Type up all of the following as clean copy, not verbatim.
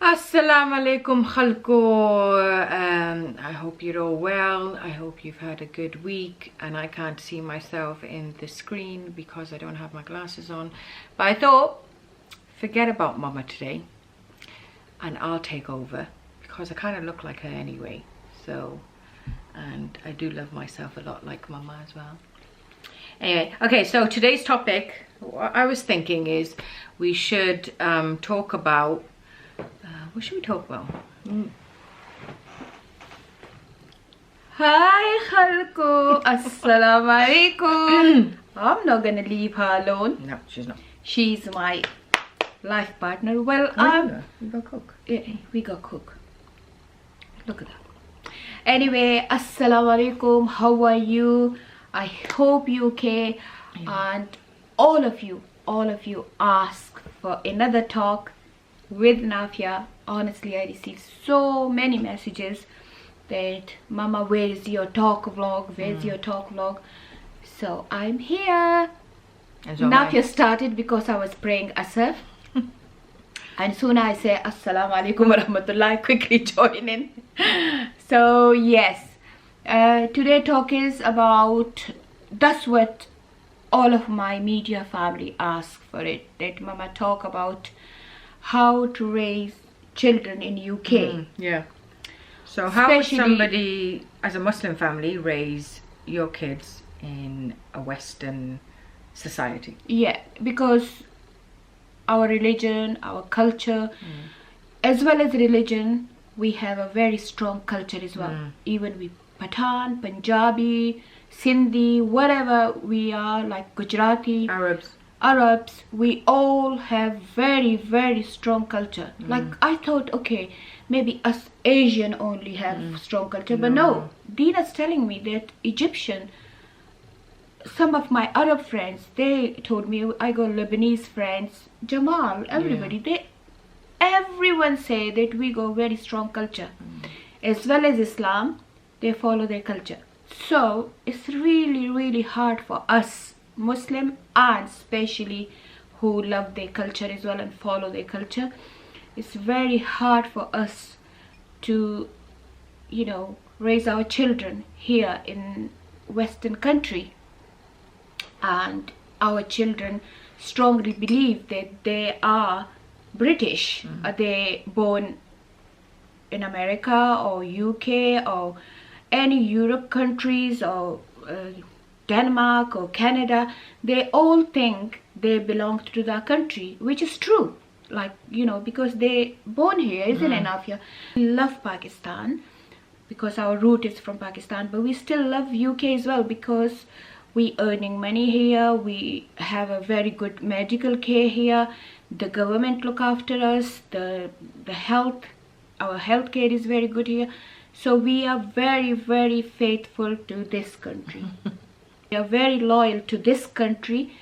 Assalamu alaikum khalko. I hope you're all well. I hope you've had a good week, and I can't see myself in the screen because I don't have my glasses on, but I thought forget about mama today and I'll take over because I kind of look like her anyway. So, and I do love myself a lot like mama as well. Anyway, okay, so today's topic, what I was thinking is we should talk about what should we talk about? Hi Khalko, Assalamu alaikum. I'm not gonna leave her alone. No, she's not. She's my life partner. Well, we go cook. Yeah, we go cook. Look at that. Anyway, Assalamu alaikum. How are you? I hope you okay. Yeah. And all of you ask for another talk with Nafia. Honestly, I received so many messages that Mama, where is your talk vlog? Where's your talk vlog? So I'm here. Nafia started because I was praying Asr. And soon I say Assalamu alaikum wa rahmatullah, quickly join in. So yes, today talk is about, that's what all of my media family ask for it, that Mama talk about how to raise children in UK. Yeah. So how would somebody as a Muslim family raise your kids in a Western society? Yeah, because our religion, our culture, as well as religion, we have a very strong culture as well. Even with Pathan, Punjabi, Sindhi, whatever we are, like Gujarati, Arabs, we all have very, very strong culture. Like I thought, okay, maybe us Asian only have strong culture, but no. Dina's telling me that Egyptian, some of my Arab friends, they told me, I got Lebanese friends, Jamal, everybody, everyone say that we got very strong culture. As well as Islam, they follow their culture. So it's really, really hard for us Muslim, and especially who love their culture as well and follow their culture. It's very hard for us to, raise our children here in Western country, and our children strongly believe that they are British. Are they born in America or UK or any Europe countries or Denmark or Canada? They all think they belong to that country, which is true. Like, because they born here, isn't enough here. We love Pakistan because our root is from Pakistan, but we still love UK as well because we earning money here. We have a very good medical care here. The government look after us. The health, our health care is very good here. So we are very, very faithful to this country. We are very loyal to this country,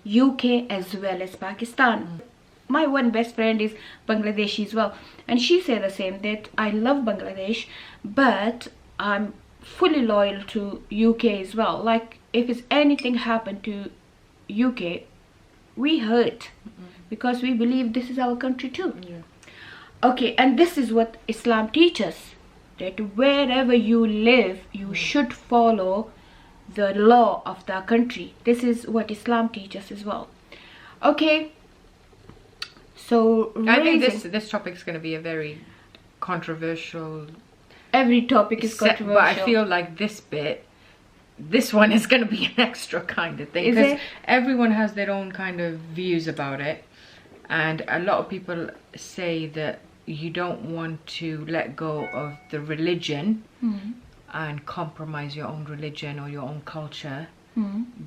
UK as well as Pakistan. My one best friend is Bangladeshi as well, and she said the same, that I love Bangladesh, but I'm fully loyal to UK as well. Like if it's anything happened to UK, we hurt because we believe this is our country too. Okay, and this is what Islam teaches, that wherever you live, you should follow the law of the country. This is what Islam teaches as well. Okay, so I think this topic is going to be a very controversial. Every topic is controversial, but I feel like this one is going to be an extra kind of thing, because everyone has their own kind of views about it, and a lot of people say that you don't want to let go of the religion and compromise your own religion or your own culture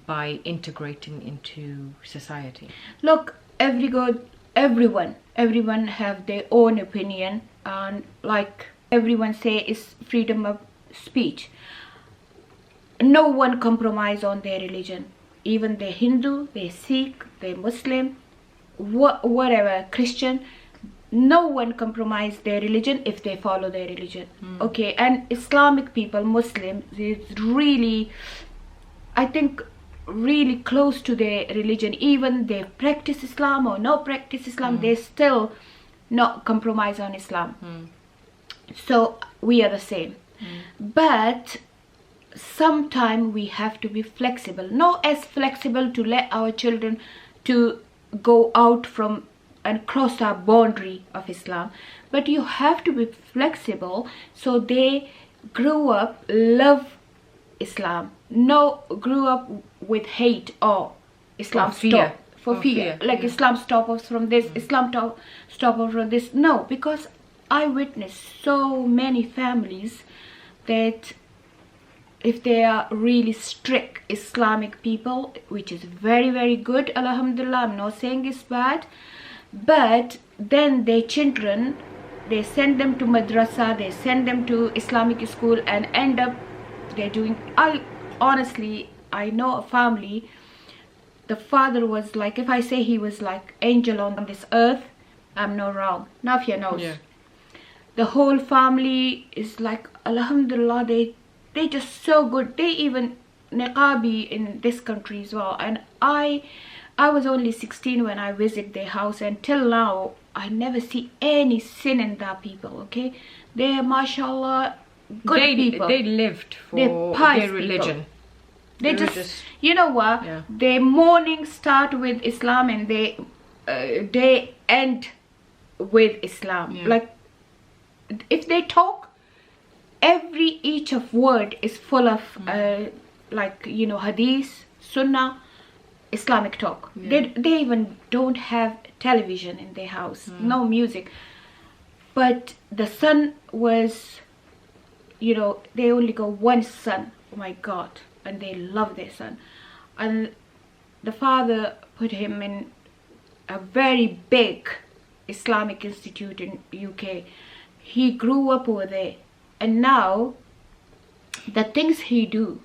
by integrating into society. Look, everyone have their own opinion, and like everyone say is freedom of speech. No one compromise on their religion. Even they're Hindu, they're Sikh, they're Muslim, whatever, Christian. No one compromise their religion if they follow their religion. Okay, and Islamic people, Muslims, is really, I think, really close to their religion. Even they practice Islam or no practice Islam, they still not compromise on Islam. So we are the same. But sometime we have to be flexible, not as flexible to let our children to go out from and cross our boundary of Islam, but you have to be flexible so they grow up love Islam, no grew up with hate or Islam fear. for fear. Like Islam stop us from this, Islam stop us from this. No, because I witnessed so many families that if they are really strict Islamic people, which is very, very good, alhamdulillah, I'm not saying it's bad, but then their children, they send them to madrasa, they send them to Islamic school, and end up they're doing, honestly, I know a family, the father was like, if I say he was like angel on this earth, I'm not wrong. Nafia knows. Yeah. The whole family is like, alhamdulillah, they just so good. They even niqabi in this country as well. And I was only 16 when I visit their house, and till now I never see any sin in that people. Okay, they're mashallah good people. They lived for their religion. They just, you know what? Yeah. Their morning start with Islam and they end with Islam. Yeah. Like if they talk, each of word is full of like, you know, hadith, sunnah, Islamic talk. Yeah. They even don't have television in their house, no music. But the son was, you know, they only got one son. Oh my God. And they love their son. And the father put him in a very big Islamic institute in UK. He grew up over there. And now, the things he do,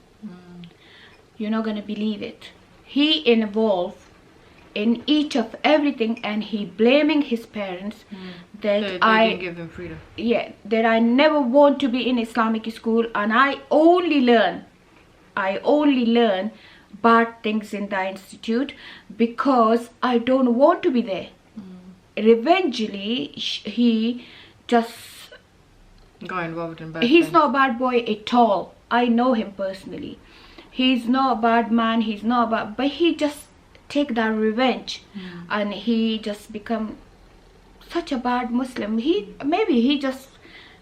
you're not going to believe it. He involved in each of everything, and he blaming his parents that They I didn't give him freedom. Yeah, that I never want to be in Islamic school, and I only learn bad things in the institute because I don't want to be there. Eventually, he just Got involved in bad he's things. not a bad boy at all. I know him personally. He's not a bad man. He's not bad, but he just take that revenge, and he just become such a bad Muslim. Maybe he just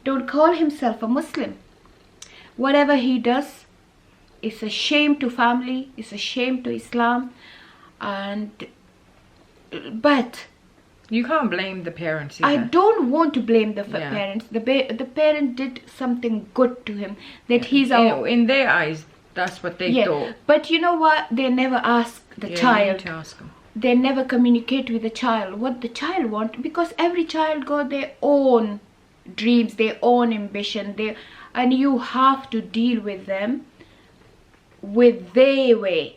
don't call himself a Muslim. Whatever he does, it's a shame to family. It's a shame to Islam, but You can't blame the parents either. I don't want to blame the Yeah. parents. The parent did something good to him. That he's in their eyes, that's what they thought. But you know what? They never ask the You child. need to ask them. They never communicate with the child what the child want, because every child got their own dreams, their own ambition, and you have to deal with them with their way.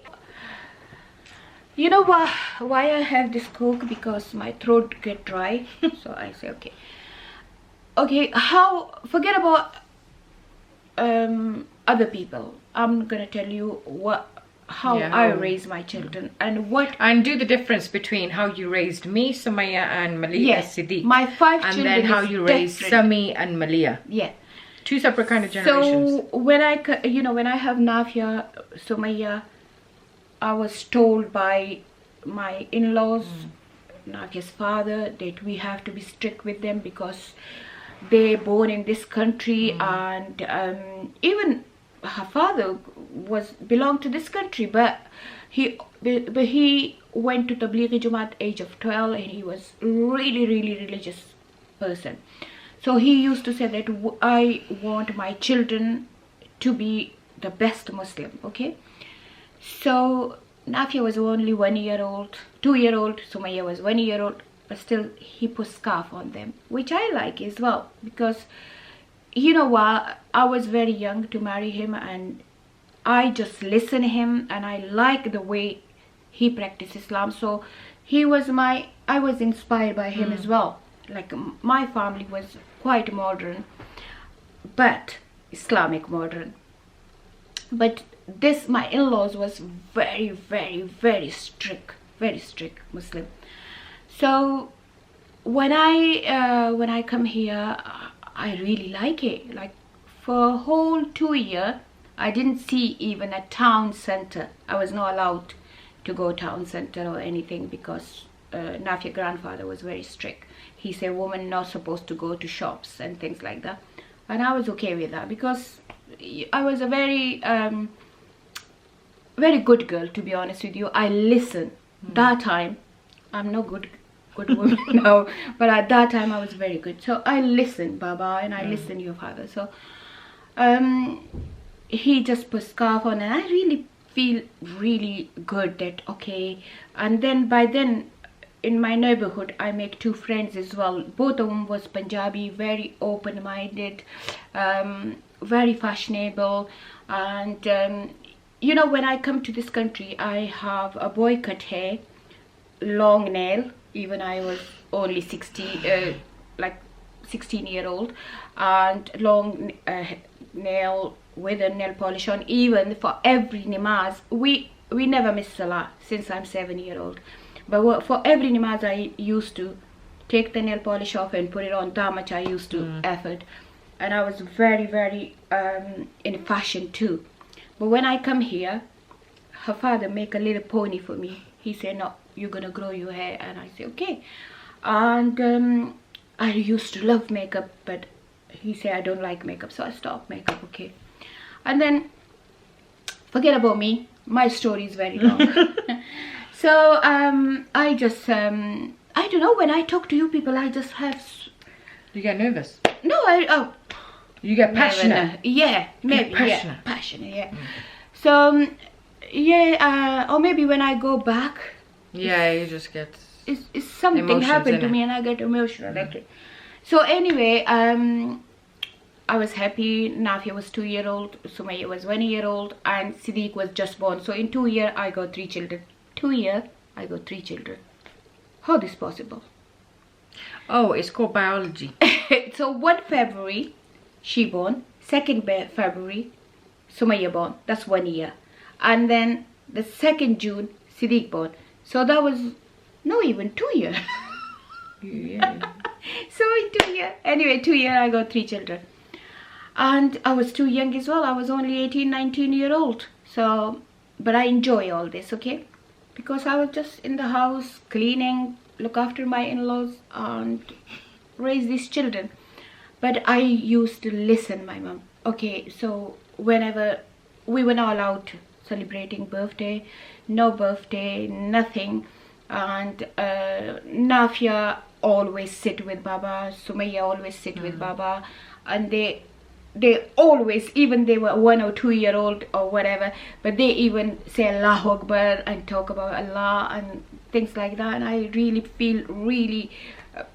You know why I have this coke? Because my throat get dry. So I say okay, forget about other people. I'm gonna tell you how I raise my children and do the difference between how you raised me, Sumaya, and Malia Siddiq. My 5 and children then how is you raised different. Sami and Malia. Yeah. 2 separate kind of generations. So when I have Nafia, Sumaya, I was told by my in-laws, Nafia's father, that we have to be strict with them because they're born in this country, and even her father belonged to this country, but he went to Tablighi Jamaat age of 12, and he was really, really religious person. So he used to say that I want my children to be the best Muslim. Okay, so Nafia was only 1 year old, 2 year old. Sumaya was 1 year old, but still he put scarf on them, which I like as well, because you know what, I was very young to marry him, and I just listen to him, and I like the way he practiced Islam. So I was inspired by him as well. Like my family was quite modern, but Islamic modern. But my in-laws was very, very, very strict Muslim. So when I come here, I really like it. Like for a whole 2 year, I didn't see even a town center. I was not allowed to go town center or anything because Nafia grandfather was very strict. He said women not supposed to go to shops and things like that, and I was okay with that because I was a very good girl, to be honest with you. I listen. That time, I'm no good woman now, but at that time I was very good. So I listened, Baba, and I listened your father. So he just put scarf on, and I really feel really good that okay. And then by then, in my neighborhood, I make 2 friends as well. Both of them was Punjabi, very open-minded, very fashionable, and you know, when I come to this country, I have a boy cut hair, long nail. Even I was only 16-year-old, and long nail with a nail polish on. Even for every namaz, we never miss salah since I'm 7-year-old. But for every namaz, I used to take the nail polish off and put it on. That much I used to effort, and I was very in fashion too. But when I come here, her father make a little pony for me. He said, no, you're gonna grow your hair. And I said, okay. And I used to love makeup, but he said I don't like makeup, so I stopped makeup, okay. And then, forget about me. My story is very long. So I just, I don't know, when I talk to you people, I just have... You get nervous? No, you get passionate? Yeah, maybe. Passionate. Yeah, passionate, yeah. So, yeah, or maybe when I go back... Yeah, you just get... It's something happened to me and I get emotional. Okay. So anyway, I was happy. Nafia was 2-year-old, Sumaya was 1-year-old, and Siddiq was just born. So in 2 years, I got 3 children. 2 years, I got 3 children. How this possible? Oh, it's called biology. So 1 February, she born. 2nd February, Sumaya born. That's 1 year. And then the 2nd June, Siddiq born. So that was not even 2 years. Yeah. So in 2 years, anyway, 2 years I got 3 children. And I was too young as well. I was only 18, 19-year-old. So, but I enjoy all this, okay? Because I was just in the house, cleaning, look after my in-laws, and raise these children. But I used to listen my mom. Okay, so whenever we were not allowed to celebrating birthday, no birthday, nothing. And Nafia always sit with Baba, Sumaya always sit with Baba, and they always, even they were 1 or 2-year-old or whatever, but they even say Allahu Akbar and talk about Allah and things like that. And I really feel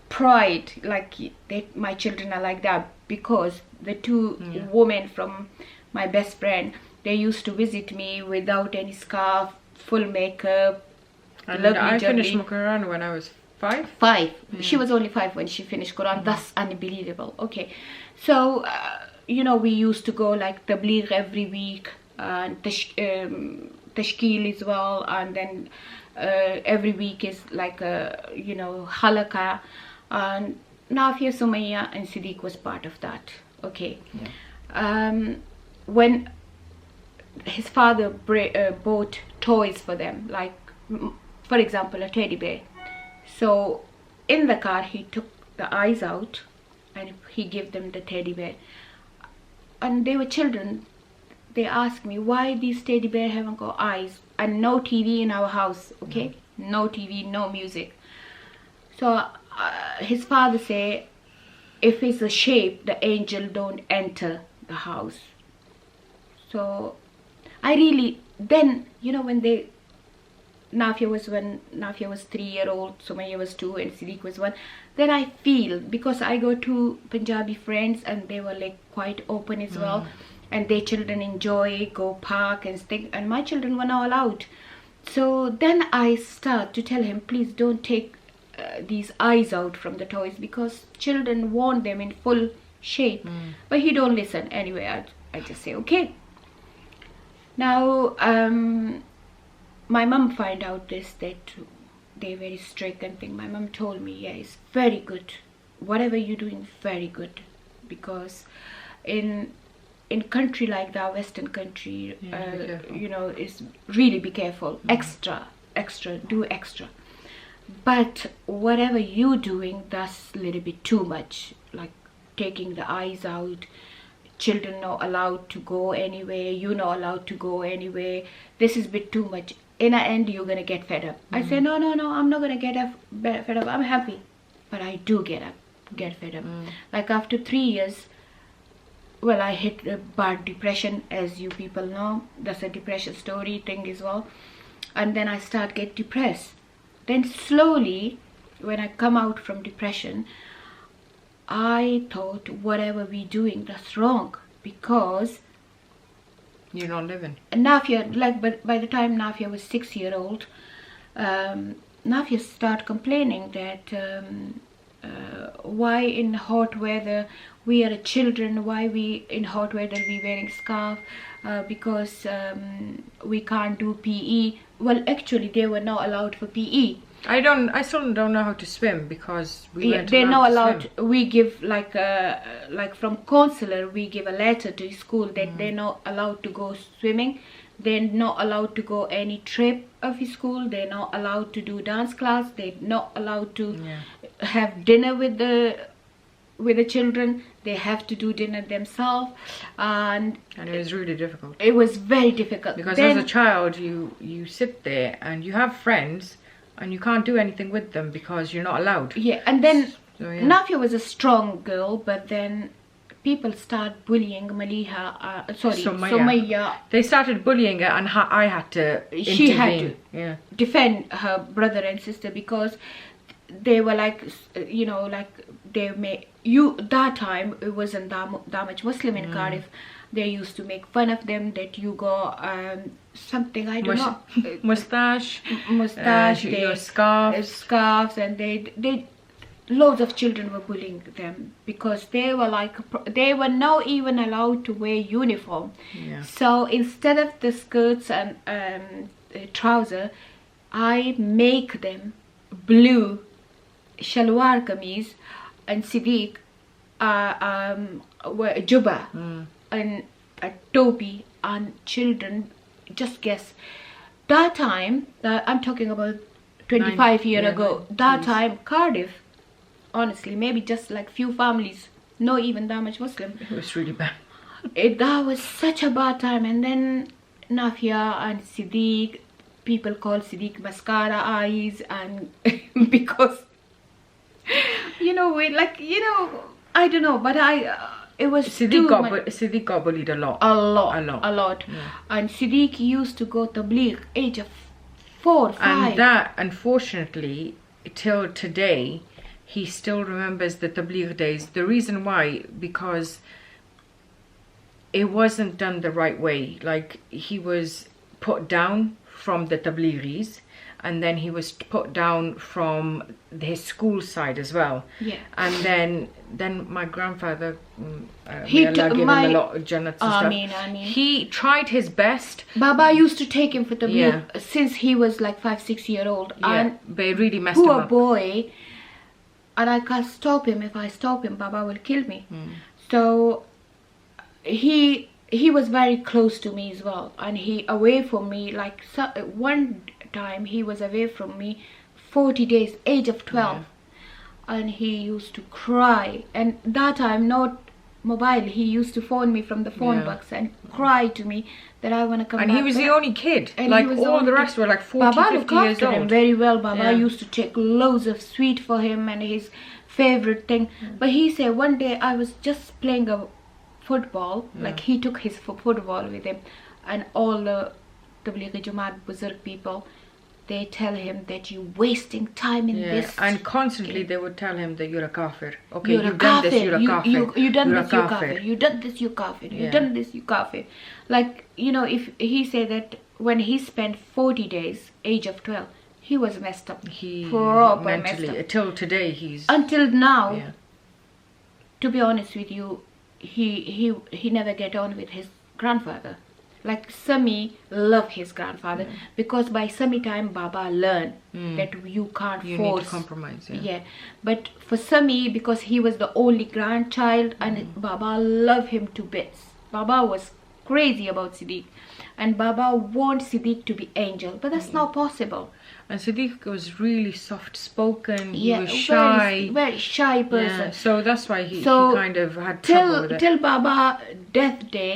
pride, like that my children are like that, because the 2 women from my best friend, they used to visit me without any scarf, full makeup. And I finished my Quran when I was 5. 5. She was only 5 when she finished Quran. That's unbelievable. Okay, so you know, we used to go like tabligh every week, and tashkil as well, and then every week is like a, you know, halakha, and Nafia, Sumaya and Siddiq was part of that. Okay. When his father bought toys for them, like for example a teddy bear, so in the car he took the eyes out and he gave them the teddy bear, and they were children. They asked me why these teddy bear haven't got eyes, and no TV in our house, okay? No TV, no music. So his father say, if it's a shape, the angel don't enter the house. So I really, then, you know, when Nafia was 3-year-old, Sumaya was 2 and Siddiq was 1, then I feel, because I go to Punjabi friends and they were like quite open as well, and their children enjoy, go park and things, and my children were not allowed. So then I start to tell him, please don't take these eyes out from the toys, because children want them in full shape. But he don't listen. Anyway, I just say okay. Now my mom find out this, that they're very strict and thing. My mom told me, yeah, it's very good. Whatever you're doing, very good. Because in country like that, Western country, you know, is really be careful. Extra, do extra. But whatever you're doing, that's a little bit too much. Like taking the eyes out. Children not allowed to go anywhere. You're not allowed to go anywhere. This is a bit too much. In the end, you're gonna get fed up. I say, no, I'm not gonna get fed up. I'm happy, but I do get fed up. Like after 3 years, well, I hit a bad depression, as you people know. That's a depression story thing as well. And then I start get depressed. Then slowly, when I come out from depression, I thought whatever we doing, that's wrong, because you're not living. Nafia, like, but by the time Nafia was 6-year-old, Nafia start complaining that why in hot weather we are children, why we in hot weather we wearing scarf, because we can't do PE. Well, actually they were not allowed for PE. I still don't know how to swim, because they're not allowed. We give like from counselor, we give a letter to school that they're not allowed to go swimming. They're not allowed to go any trip of school. They're not allowed to do dance class. They're not allowed to have dinner with the children. They have to do dinner themselves, and it was really difficult. It was very difficult, because as a child you sit there and you have friends and you can't do anything with them because you're not allowed. Yeah, and then Nafia was a strong girl, but then people start bullying Sumaya. They started bullying her, and I had to intervene. She had to defend her brother and sister, because they were like, you know, like they made that time it wasn't that much Muslim in Cardiff. They used to make fun of them that you got something, I don't know, mustache, they, scarves, and they loads of children were bullying them, because they were like, they were not even allowed to wear uniform. So instead of the skirts and trouser, I make them blue shalwar kameez, and Siddiq juba and a topi, and children, just guess, that time, I'm talking about 25 years ago, that time Cardiff, honestly, maybe just like few families, not even that much Muslim. It was really bad. That was such a bad time. And then Nafia and Siddiq, people call Siddiq mascara eyes, and because you know, we like, you know, I don't know, but it was Siddiq got bullied a lot. And Siddiq used to go to tabligh age of 4, 5. And that, unfortunately, till today, he still remembers the tabligh days. The reason why, because it wasn't done the right way. Like, he was put down from the tablighi's, and then he was put down from his school side as well. And then my grandfather, he gave him a lot of jannats and stuff. He tried his best. Baba used to take him for tabligh since he was like 5, 6 years old. And but it really messed him up. Poor boy. And I can't stop him. If I stop him, Baba will kill me. So he was very close to me as well, and he away from me, like one time he was away from me 40 days, age of 12, and he used to cry. And that time, not mobile, he used to phone me from the phone box and cry to me that I want to come back. And he was the only kid, and like all the rest were like 40, Baba 50 years old. Him very well. Baba used to take loads of sweet for him and his favorite thing. But he said one day I was just playing a football, like he took his football with him, and all the Tablighi Jamaat Buzurg people, they tell him that you're wasting time in this. And constantly they would tell him that you're a kafir. Okay, you've done this, you're a kafir. You done this, you're kafir. You done this, you kafir. You done this, you kafir. Like, you know, if he said that when he spent 40 days, age of 12, he was messed up. He mentally messed up. Till today, he's... Until now, to be honest with you, he never get on with his grandfather. like Sami loved his grandfather, because by Sami time Baba learned that you can't You force. need to compromise. Yeah. Yeah, but for Sami, because he was the only grandchild, and Baba loved him to bits. Baba was crazy about Siddiq, and Baba wants Siddiq to be angel, but that's not possible. And Siddiq was really soft-spoken. He Yeah, was shy. very shy person. Yeah, so that's why he So, kind of had trouble with it. Till Baba death day,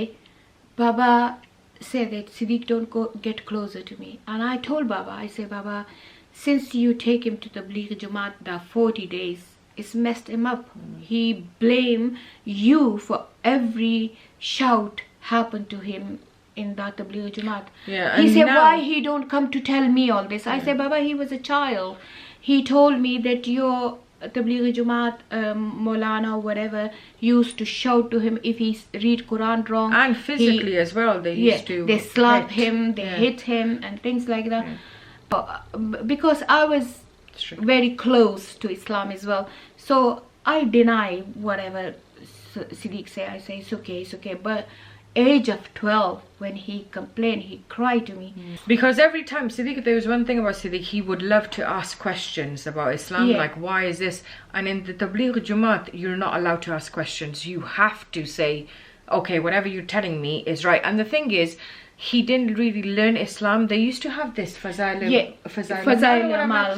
Baba said that Siddiq don't get closer to me. And I told Baba, I say, Baba, since you take him to the Tabligh Jamaat, the 40 days, it's messed him up. He blame you for every shout happened to him in that Tabligh Jamaat. Yeah, He and said, now- why he don't come to tell me all this? I said, Baba, he was a child. He told me that your Tabligh Jamaat, Maulana, whatever, used to shout to him if he read Quran wrong. And physically as well, they used to they slap hit. him, they Yeah. hit him, and things like that. Because I was Strict. very close to Islam as well, so I deny whatever Siddiq say. I say it's okay. But age of 12, when he complained, he cried to me. Because every time Siddiq, there was one thing about Siddiq, he would love to ask questions about Islam, Yeah. like why is this? And in the Tabligh Jamaat, you're not allowed to ask questions. You have to say, okay, whatever you're telling me is right. And the thing is, he didn't really learn Islam. They used to have this Fazail Fazail Amal.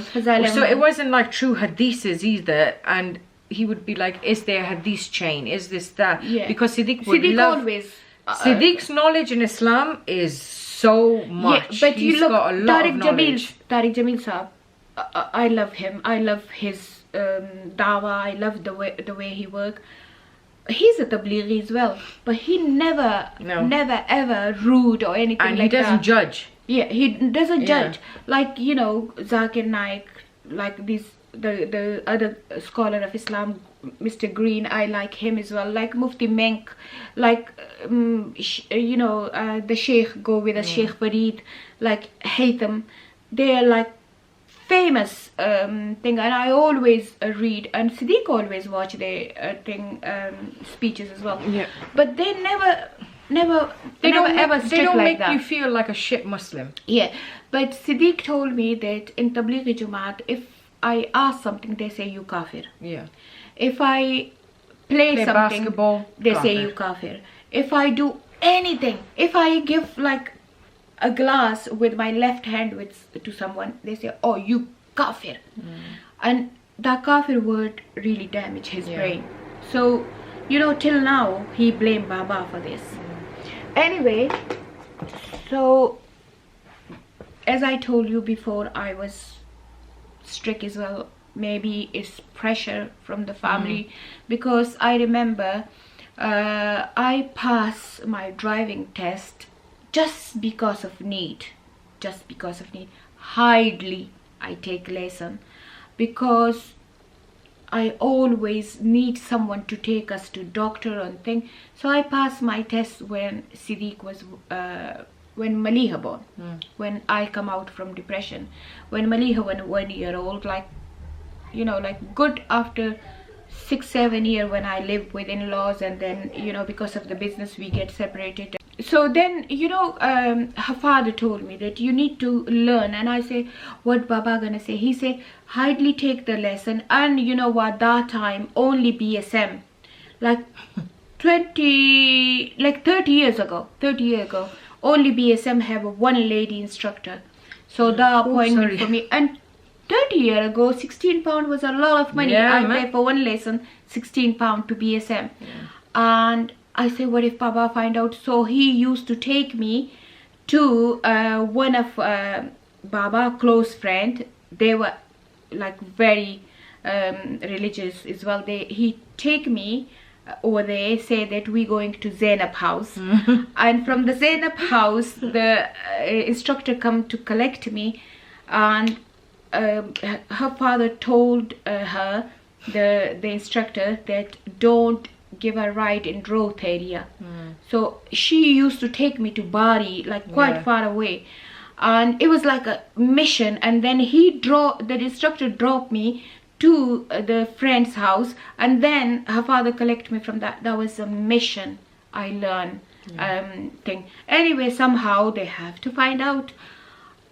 So it wasn't like true hadiths either. And he would be like, is there a hadith chain? Is this that? Yeah. Because Siddiq would love... always... Siddiq's knowledge in Islam is so much. Yeah, but He's you look, got a lot of knowledge. Tariq Jamil Saab, I love him. I love his dawah. I love the way he work. He's a tablighi as well, but he never ever rude or anything And like that. he doesn't judge. Yeah, he doesn't Yeah. judge. Like, you know, Zakir Naik, like the other scholar of Islam, Mr. Green, I like him as well. Like Mufti Menk, like, the Sheikh go with the Sheikh Farid, like Haytham. They are like famous thing, and I always read, and Siddiq always watch their speeches as well. Yeah. But they never ever They strict don't like make that. you feel like a shit Muslim. Yeah, but Siddiq told me that in Tabligh Jamaat, if I ask something, they say you kafir. Yeah. If I play something, basketball, they say kafir. you kafir. If I do anything, if I give like a glass with my left hand to someone, they say, oh, you kafir. And that kafir word really damaged his brain. So, till now, he blamed Baba for this. Anyway, so as I told you before, I was strict as well. Maybe it's pressure from the family, because I remember I passed my driving test just because of need. Hardly I take lesson, because I always need someone to take us to doctor and thing. So I passed my test when Siddiq was when Maliha born, when I come out from depression, when Maliha was 1 year old, like good after 6-7 years when I lived with in-laws, and then because of the business we get separated. So then her father told me that you need to learn, and I say, what Baba gonna say? He say, hardly take the lesson, and that time only BSM, like 30 years ago, only BSM have one lady instructor. So the appointment for me, and 30 years ago, £16 was a lot of money. Yeah, I man. pay for one lesson, £16 to BSM. And I say, what if Baba find out? So he used to take me to one of Baba close friend. They were like very religious as well. He take me over there, say that we're going to Zainab house. And from the Zainab house, the instructor come to collect me, and her father told her, the instructor, that don't give a ride in Roth area. So she used to take me to Bari, like quite far away, and it was like a mission. And then the instructor dropped me to the friend's house, and then her father collect me from that. That was a mission I learned. thing. Anyway, somehow they have to find out.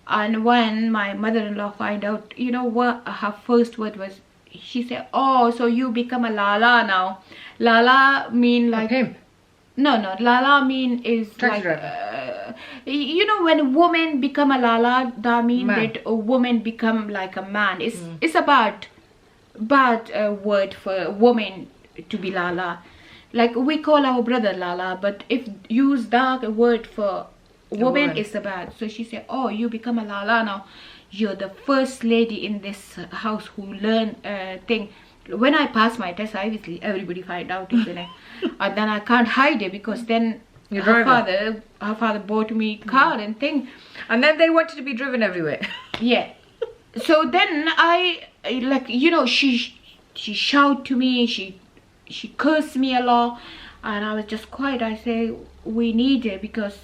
And when my mother-in-law find out, you know what her first word was? She said, "Oh, so you become a Lala now." Lala mean like him. No, Lala mean is Taxi like driver. you know, when a woman become a Lala, that mean Man. that a woman become like a man. It's a bad word for a woman to be Lala. Like we call our brother Lala, but if use that word for woman, it's a bad. So she said, "Oh, you become a Lala now. You're the first lady in this house who learn thing." When I passed my test, obviously everybody find out, isn't it? And then I can't hide it because then her father bought me car and thing. And then they wanted to be driven everywhere. Yeah. So then I like, you know, she shouted to me, she cursed me a lot, and I was just quiet. I say, "We need it because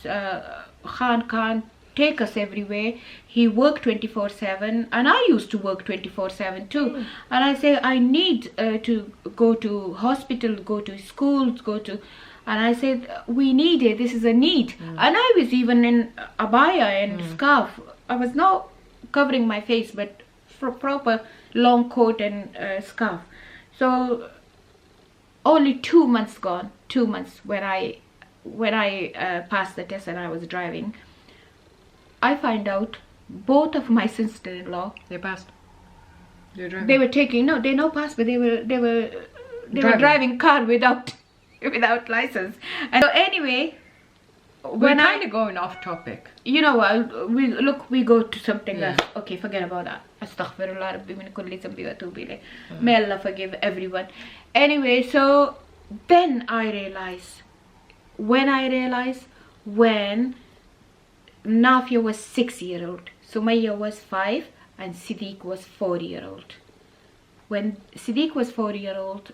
Khan can't take us everywhere. He worked 24/7, and I used to work 24/7 too. And I say, I need to go to hospital, go to schools, and I said, we need it. This is a need." And I was even in abaya and scarf. I was not covering my face, but for proper long coat and scarf. So only 2 months gone. 2 months when I passed the test and I was driving. I find out both of my sister-in-law, They passed. they were taking, no, they no passed, but they were driving car without license. And so anyway, We're kind of going off topic. you know what, we go to something else. Okay, forget about that. Astaghfirullah Rabbi min kulli dhanbi wa atubu ilayh. May Allah forgive everyone. Anyway, so then I realized when Nafia was 6-year-old, Sumaya was 5, and Siddiq was 4-year-old. When Siddiq was 4-year-old,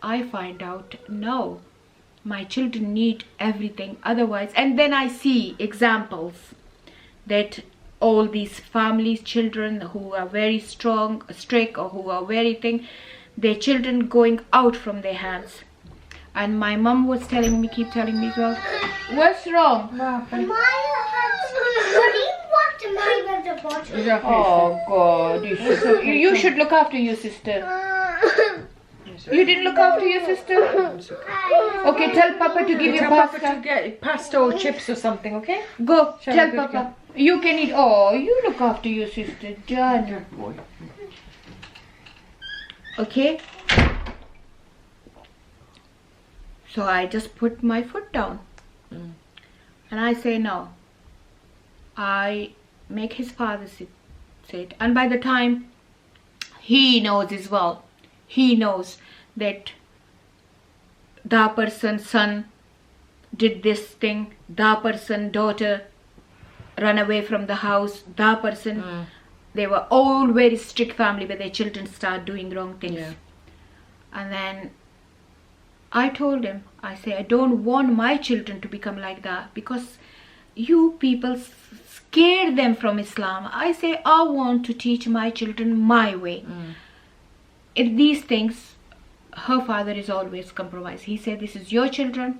I find out, no, my children need everything otherwise. And then I see examples that all these families, children who are very strong, strict, or who are very thing, their children going out from their hands. And my mom was keep telling me, well, what's wrong? Oh God, you should look after your sister. You didn't look after your sister? Okay, tell Papa to give you pasta. Papa to get pasta or chips or something, okay? Go, tell Papa. You can eat. Oh, you look after your sister, John. Boy. Okay? So I just put my foot down. And I say no. I make his father sit. And by the time he knows as well, he knows that that person's son did this thing, that person's daughter run away from the house, that person, they were all very strict family where their children start doing wrong things. Yeah. And then I told him, I say, I don't want my children to become like that because you people scare them from Islam. I say, I want to teach my children my way. In these things, her father is always compromised. He said, this is your children,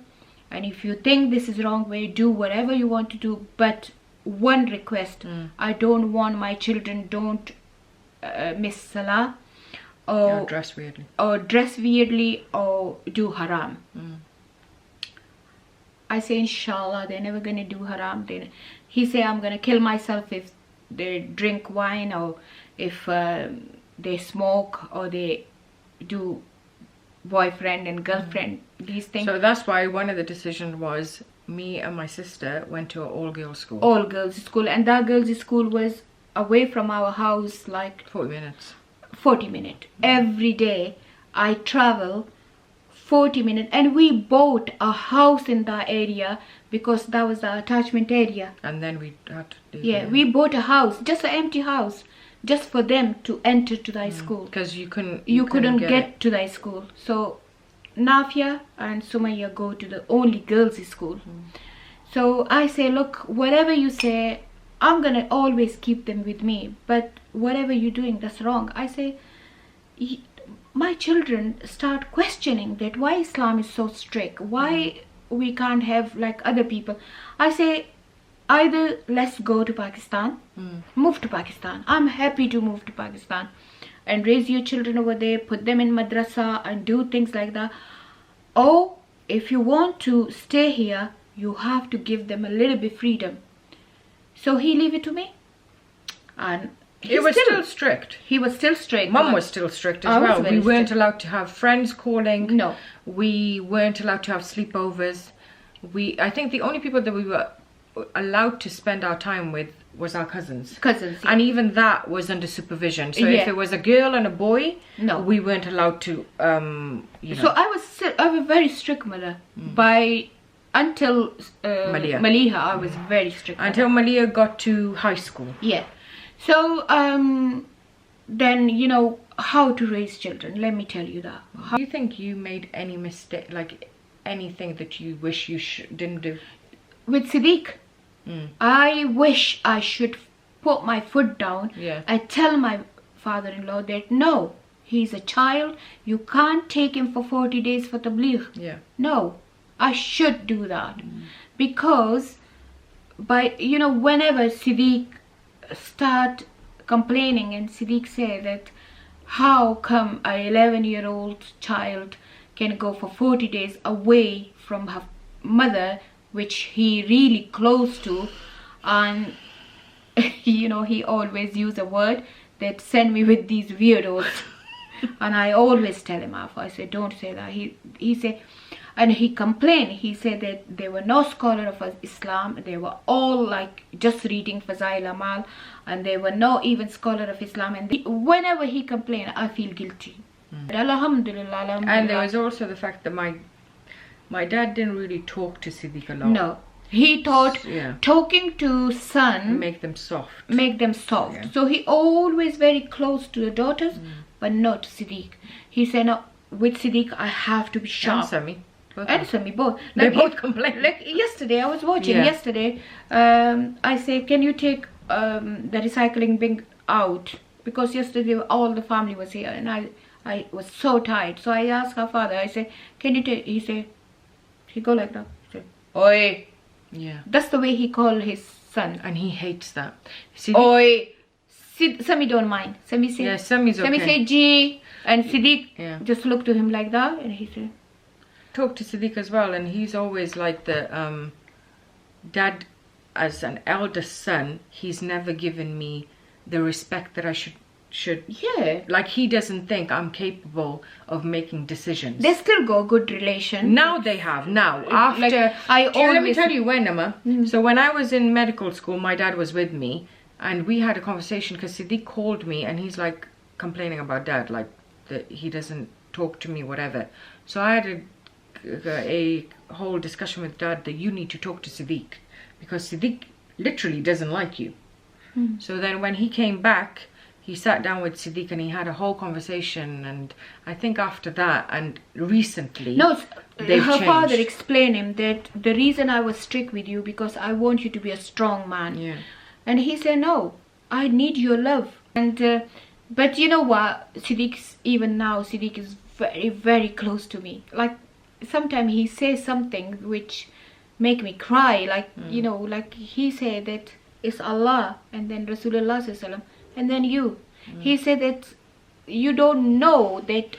and if you think this is wrong way, do whatever you want to do. But one request, I don't want my children don't miss Salah or dress weirdly or do haram. I say, inshallah, they're never gonna do haram. He say, I'm gonna kill myself if they drink wine or if they smoke or they do boyfriend and girlfriend, these things. So that's why one of the decisions was me and my sister went to an all-girls school. All girls school, and that girls school was away from our house like 40 minutes. 40 minutes. Every day I travel 40 minutes, and we bought a house in that area because that was the attachment area. And then we had to do we bought a house, just an empty house, just for them to enter to thy school. Because you couldn't get to thy school. So Nafia and Sumaya go to the only girls' school. So I say, look, whatever you say, I'm gonna always keep them with me. But whatever you're doing, that's wrong. I say, my children start questioning that why Islam is so strict. Why we can't have like other people. I say, either let's go to Pakistan, move to Pakistan. I'm happy to move to Pakistan and raise your children over there, put them in madrasa and do things like that. Or if you want to stay here, you have to give them a little bit freedom. So he leave it to me. And He was still strict. He was still strict. Mum was still strict I as was well. very We weren't strict. allowed to have friends calling. No. We weren't allowed to have sleepovers. I think the only people that we were allowed to spend our time with was our cousins. Cousins. Yeah. And even that was under supervision. So Yeah. if it was a girl and a boy, No. we weren't allowed to, you know. So I was very strict mother. Until Maliha, I was very strict mother. Until Malia got to high school. Yeah. So then, you know, how to raise children. Let me tell you that. Do you think you made any mistake, like anything that you wish you didn't do? With Siddiq, I wish I should put my foot down. Yeah. I tell my father-in-law that no, he's a child. You can't take him for 40 days for tabligh. Yeah. No, I should do that. Because whenever Siddiq start complaining and Siddiq say that how come a 11-year-old child can go for 40 days away from her mother, which he really close to, and he always use a word that send me with these weirdos. And I always tell him off. I say, don't say that. He said, and he complained. He said that there were no scholar of Islam. They were all like just reading Fazail Amal, and they were no even scholar of Islam. And whenever he complained, I feel guilty. Alhamdulillah. And there was also the fact that my dad didn't really talk to Siddiq a lot. No, he thought talking to son Make them soft. make them soft. Yeah. So he always very close to the daughters, but not Siddiq. He said, no, with Siddiq I have to be sharp. Answer me. Answer me both. They both complain. Like yesterday, I was watching. Yeah. Yesterday, I say, can you take the recycling bin out? Because yesterday all the family was here, and I was so tired. So I asked her father. I said, can you take? He said, he go like that. He said, oi. Yeah. That's the way he called his son. And he hates that. Siddiq, Oi. Sami don't mind. Sami say. Yeah, Sami's Sami okay. say G, and Siddiq Yeah. just looked to him like that, and he said, talk to Siddiq as well, and he's always like the dad. As an eldest son, he's never given me the respect that I should. yeah. Like, he doesn't think I'm capable of making decisions. They still go good relation. Now they have. Now, after... Like, I let me always- tell you when, Emma. So when I was in medical school, my dad was with me, and we had a conversation because Siddiq called me, and he's like complaining about dad, like that he doesn't talk to me, whatever. So I had a whole discussion with dad that you need to talk to Siddiq, because Siddiq literally doesn't like you. So then when he came back, he sat down with Siddiq and he had a whole conversation, and I think after that and recently No, they've her changed. father explained him that the reason I was strict with you because I want you to be a strong man. Yeah. And he said, no, I need your love. And but you know what, even now Siddiq is very, very close to me. Like sometimes he says something which make me cry. Like like he said that it's Allah and then Rasulullah sallallahu alaihi wasallam and then you. He said that you don't know that.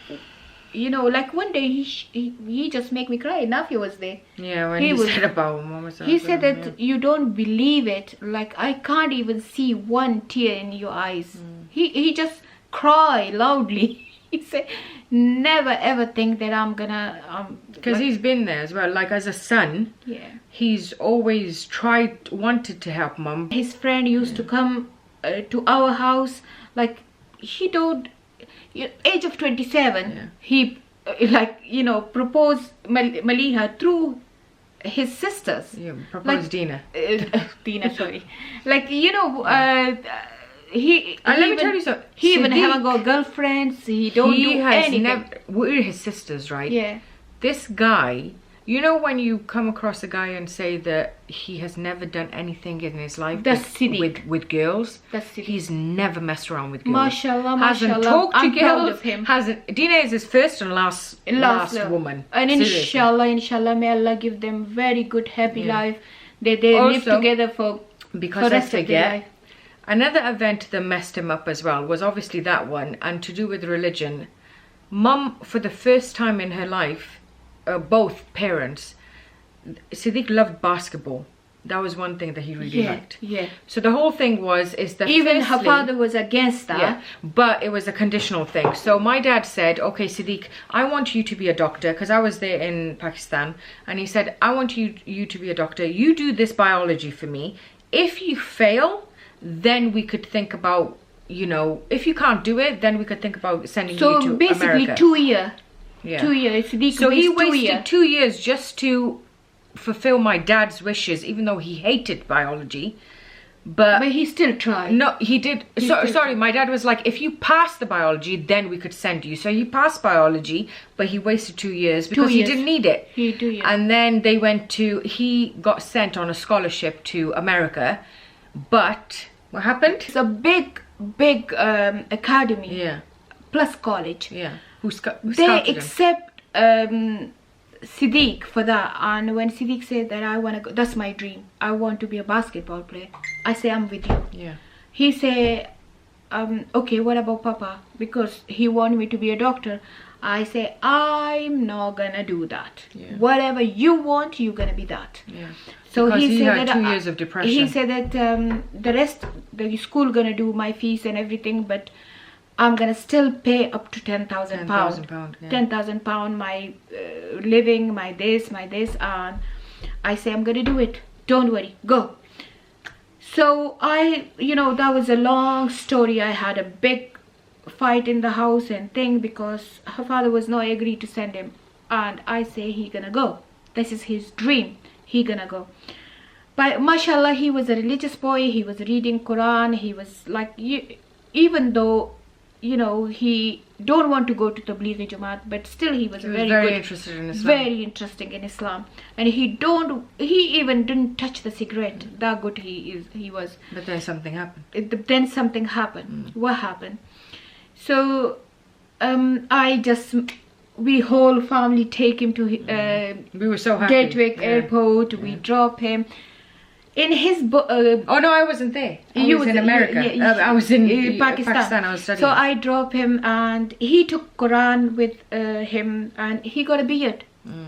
Like one day he just make me cry. Nafi was there. Yeah, when he said about Muhammad. He said that you don't believe it. Like I can't even see one tear in your eyes. He just cry loudly. He said, never ever think that I'm gonna because he's been there as well. Like as a son, yeah. he's always wanted to help mum. His friend used to come to our house. Like he don't. Age of 27, he proposed Maliha through his sisters. Yeah, proposed Like, Dina. Dina, sorry. Like he. And let me tell you something. He even Siddiq, haven't got girlfriends. He don't do anything. We're his sisters, right? Yeah. This guy You know when you come across a guy and say that he has never done anything in his life That's Siddiq. with girls? That's Siddiq. He's never messed around with girls. Mashallah, Hasn't mashallah. talked to I'm proud girls. of him. Hasn't. Dina is his first and last woman. And Seriously. inshallah, may Allah give them very good, happy life. They live Also, together for because the I rest of their life. forget. Another event that messed him up as well was obviously that one, and to do with religion. Mum, for the first time in her life, both parents, Siddiq loved basketball. That was one thing that he really liked. Yeah. So the whole thing is that Even her firstly- father was against that. Yeah, but it was a conditional thing. So my dad said, okay, Siddiq, I want you to be a doctor, because I was there in Pakistan, and he said, I want you to be a doctor. You do this biology for me. If you fail, then we could think about, if you can't do it, then we could think about sending you to America. So basically 2 years. Yeah. 2 years. Siddiq So he wasted 2 wasted years. 2 years just to fulfill my dad's wishes, even though he hated biology. But But he still tried. no, he did. Sorry, my dad was like, if you pass the biology, then we could send you. So he passed biology, but he wasted 2 years because he years. didn't need it. He 2 years. And then he got sent on a scholarship to America. But what happened? It's a big academy. Yeah, Plus college. yeah. Who They scouted him? accept Siddiq for that, and when Siddiq said that I want to go, that's my dream, I want to be a basketball player, I say I'm with you. Yeah. He say okay, what about Papa, because he wanted me to be a doctor. I say I'm not gonna do that. Yeah. Whatever you want, you're gonna be that. Yeah. So Because he he said had that 2 years of depression. He said that the rest, the school gonna do my fees and everything, but I'm gonna still pay up to £10,000. £10,000, yeah. £10,000, my living, my this, and I say I'm gonna do it. Don't worry, go. So that was a long story. I had a big fight in the house and thing because her father was not agree to send him, and I say he gonna go. This is his dream. He gonna go. But mashallah, he was a religious boy. He was reading Quran. He was like, even though he don't want to go to Tablighi Jamaat, but still he was very good, interested in Islam. very interesting in Islam, and he even didn't touch the cigarette. That good he was. But then something happened. Then something happened. What happened? So we whole family take him to We were so happy. Gatwick Airport. We drop him in his Oh no, I wasn't there. I was in America. I was in Pakistan. I was studying. So I drop him, and he took Quran with him, and he got a beard.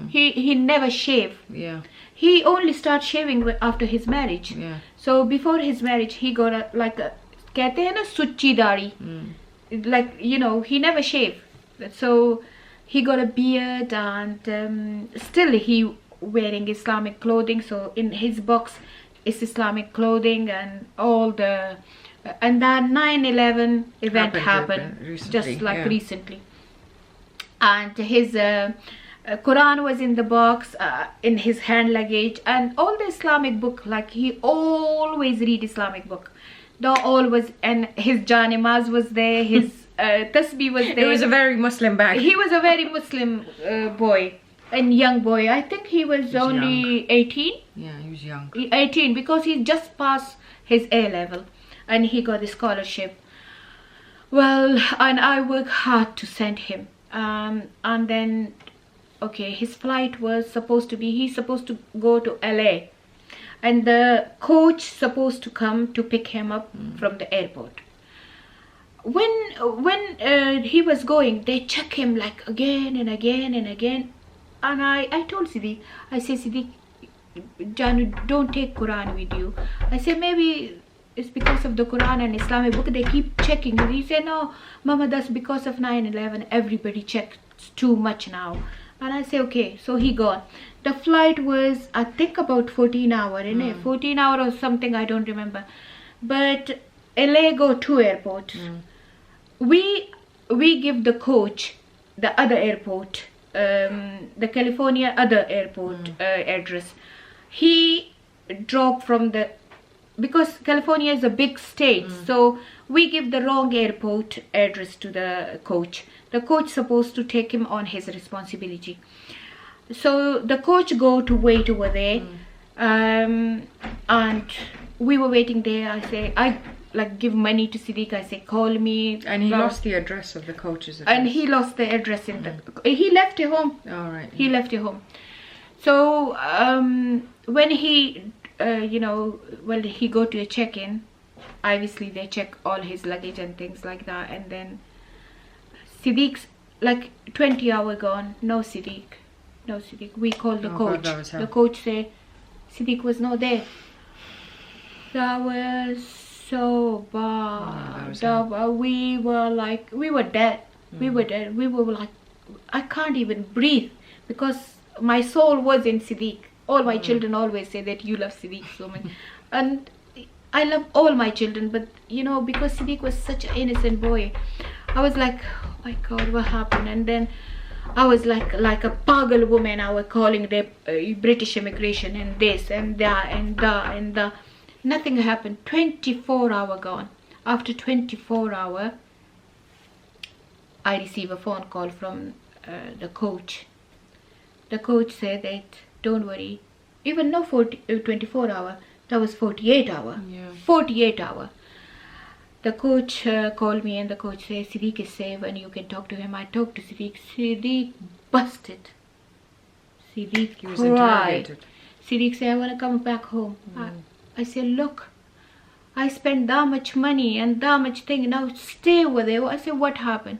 He never shaved. Yeah. He only started shaving after his marriage. Yeah. So before his marriage, he got a कहते हैं ना सुच्ची दाढ़ी. Like he never shaved. So he got a beard, and still he wearing Islamic clothing. So in his box is Islamic clothing and all the. And that 9/11 event happened recently, just like recently. And his Quran was in the box, in his hand luggage, and all the Islamic book. Like he always read Islamic book. And his Janimaz was there. His tasbih was there. It was a very Muslim bag. He was a very Muslim boy and young boy. I think he was only 18. Yeah, he was young. 18 because he just passed his A level and he got the scholarship. Well, and I worked hard to send him. And then, okay, his flight was he's supposed to go to LA. And the coach supposed to come to pick him up from the airport. When he was going, they check him like again and again and again. And I told Siddiq, I say, Siddiq, Janu, don't take Quran with you. I say, maybe it's because of the Quran and Islamic book. They keep checking. He said, no, Mama, that's because of 9/11. Everybody checks too much now. And I say, okay. So he gone. The flight was, I think, about 14 hours, 14 hours or something, I don't remember. But LA go to airport. We give the coach the other airport, the California other airport address. He dropped from because California is a big state, so we give the wrong airport address to the coach. The coach supposed to take him on his responsibility. So the coach go to wait over there, and we were waiting there. I like give money to Siddiq. I say call me. And he lost the address of the coach's address. And he lost the address in the. He left it home. All right. He left it home. So when he, when he go to a check-in, obviously they check all his luggage and things like that, and then Siddiq's like 20 hours gone. No Siddiq. No Siddiq. We called the coach. God, the coach said Siddiq was not there. That was so bad. We were dead. We were dead. We were like, I can't even breathe because my soul was in Siddiq. All my children always say that you love Siddiq so much, and I love all my children. But because Siddiq was such an innocent boy, I was like, oh my God, what happened? And then I was like a pagal woman. I was calling the British immigration and this and that and that and that. Nothing happened. 24 hours gone. After 24 hours, I received a phone call from the coach. The coach said that don't worry. Even no 24 hours. That was 48 hours. Yeah. 48 hours. The coach called me and the coach said Siddiq is safe and you can talk to him. I talked to Siddiq. Siddiq busted. Siddiq He was cried. interrogated. Siddiq said I want to come back home. I said look, I spent that much money and that much thing. Now stay over there. I said what happened?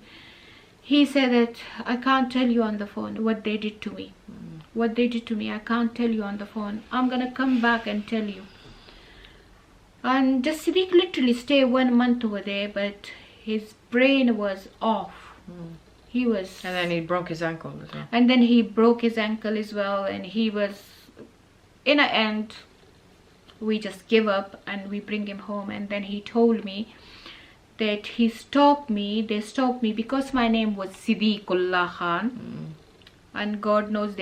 He said that I can't tell you on the phone what they did to me. What they did to me, I can't tell you on the phone. I'm gonna come back and tell you. And just Siddiq literally stayed 1 month over there, but his brain was off. He was. And then he broke his ankle as well. And then he broke his ankle as well, and he was. In the end, we just give up and we bring him home. And then he told me that they stopped me because my name was Siddiqullah Khan. And God knows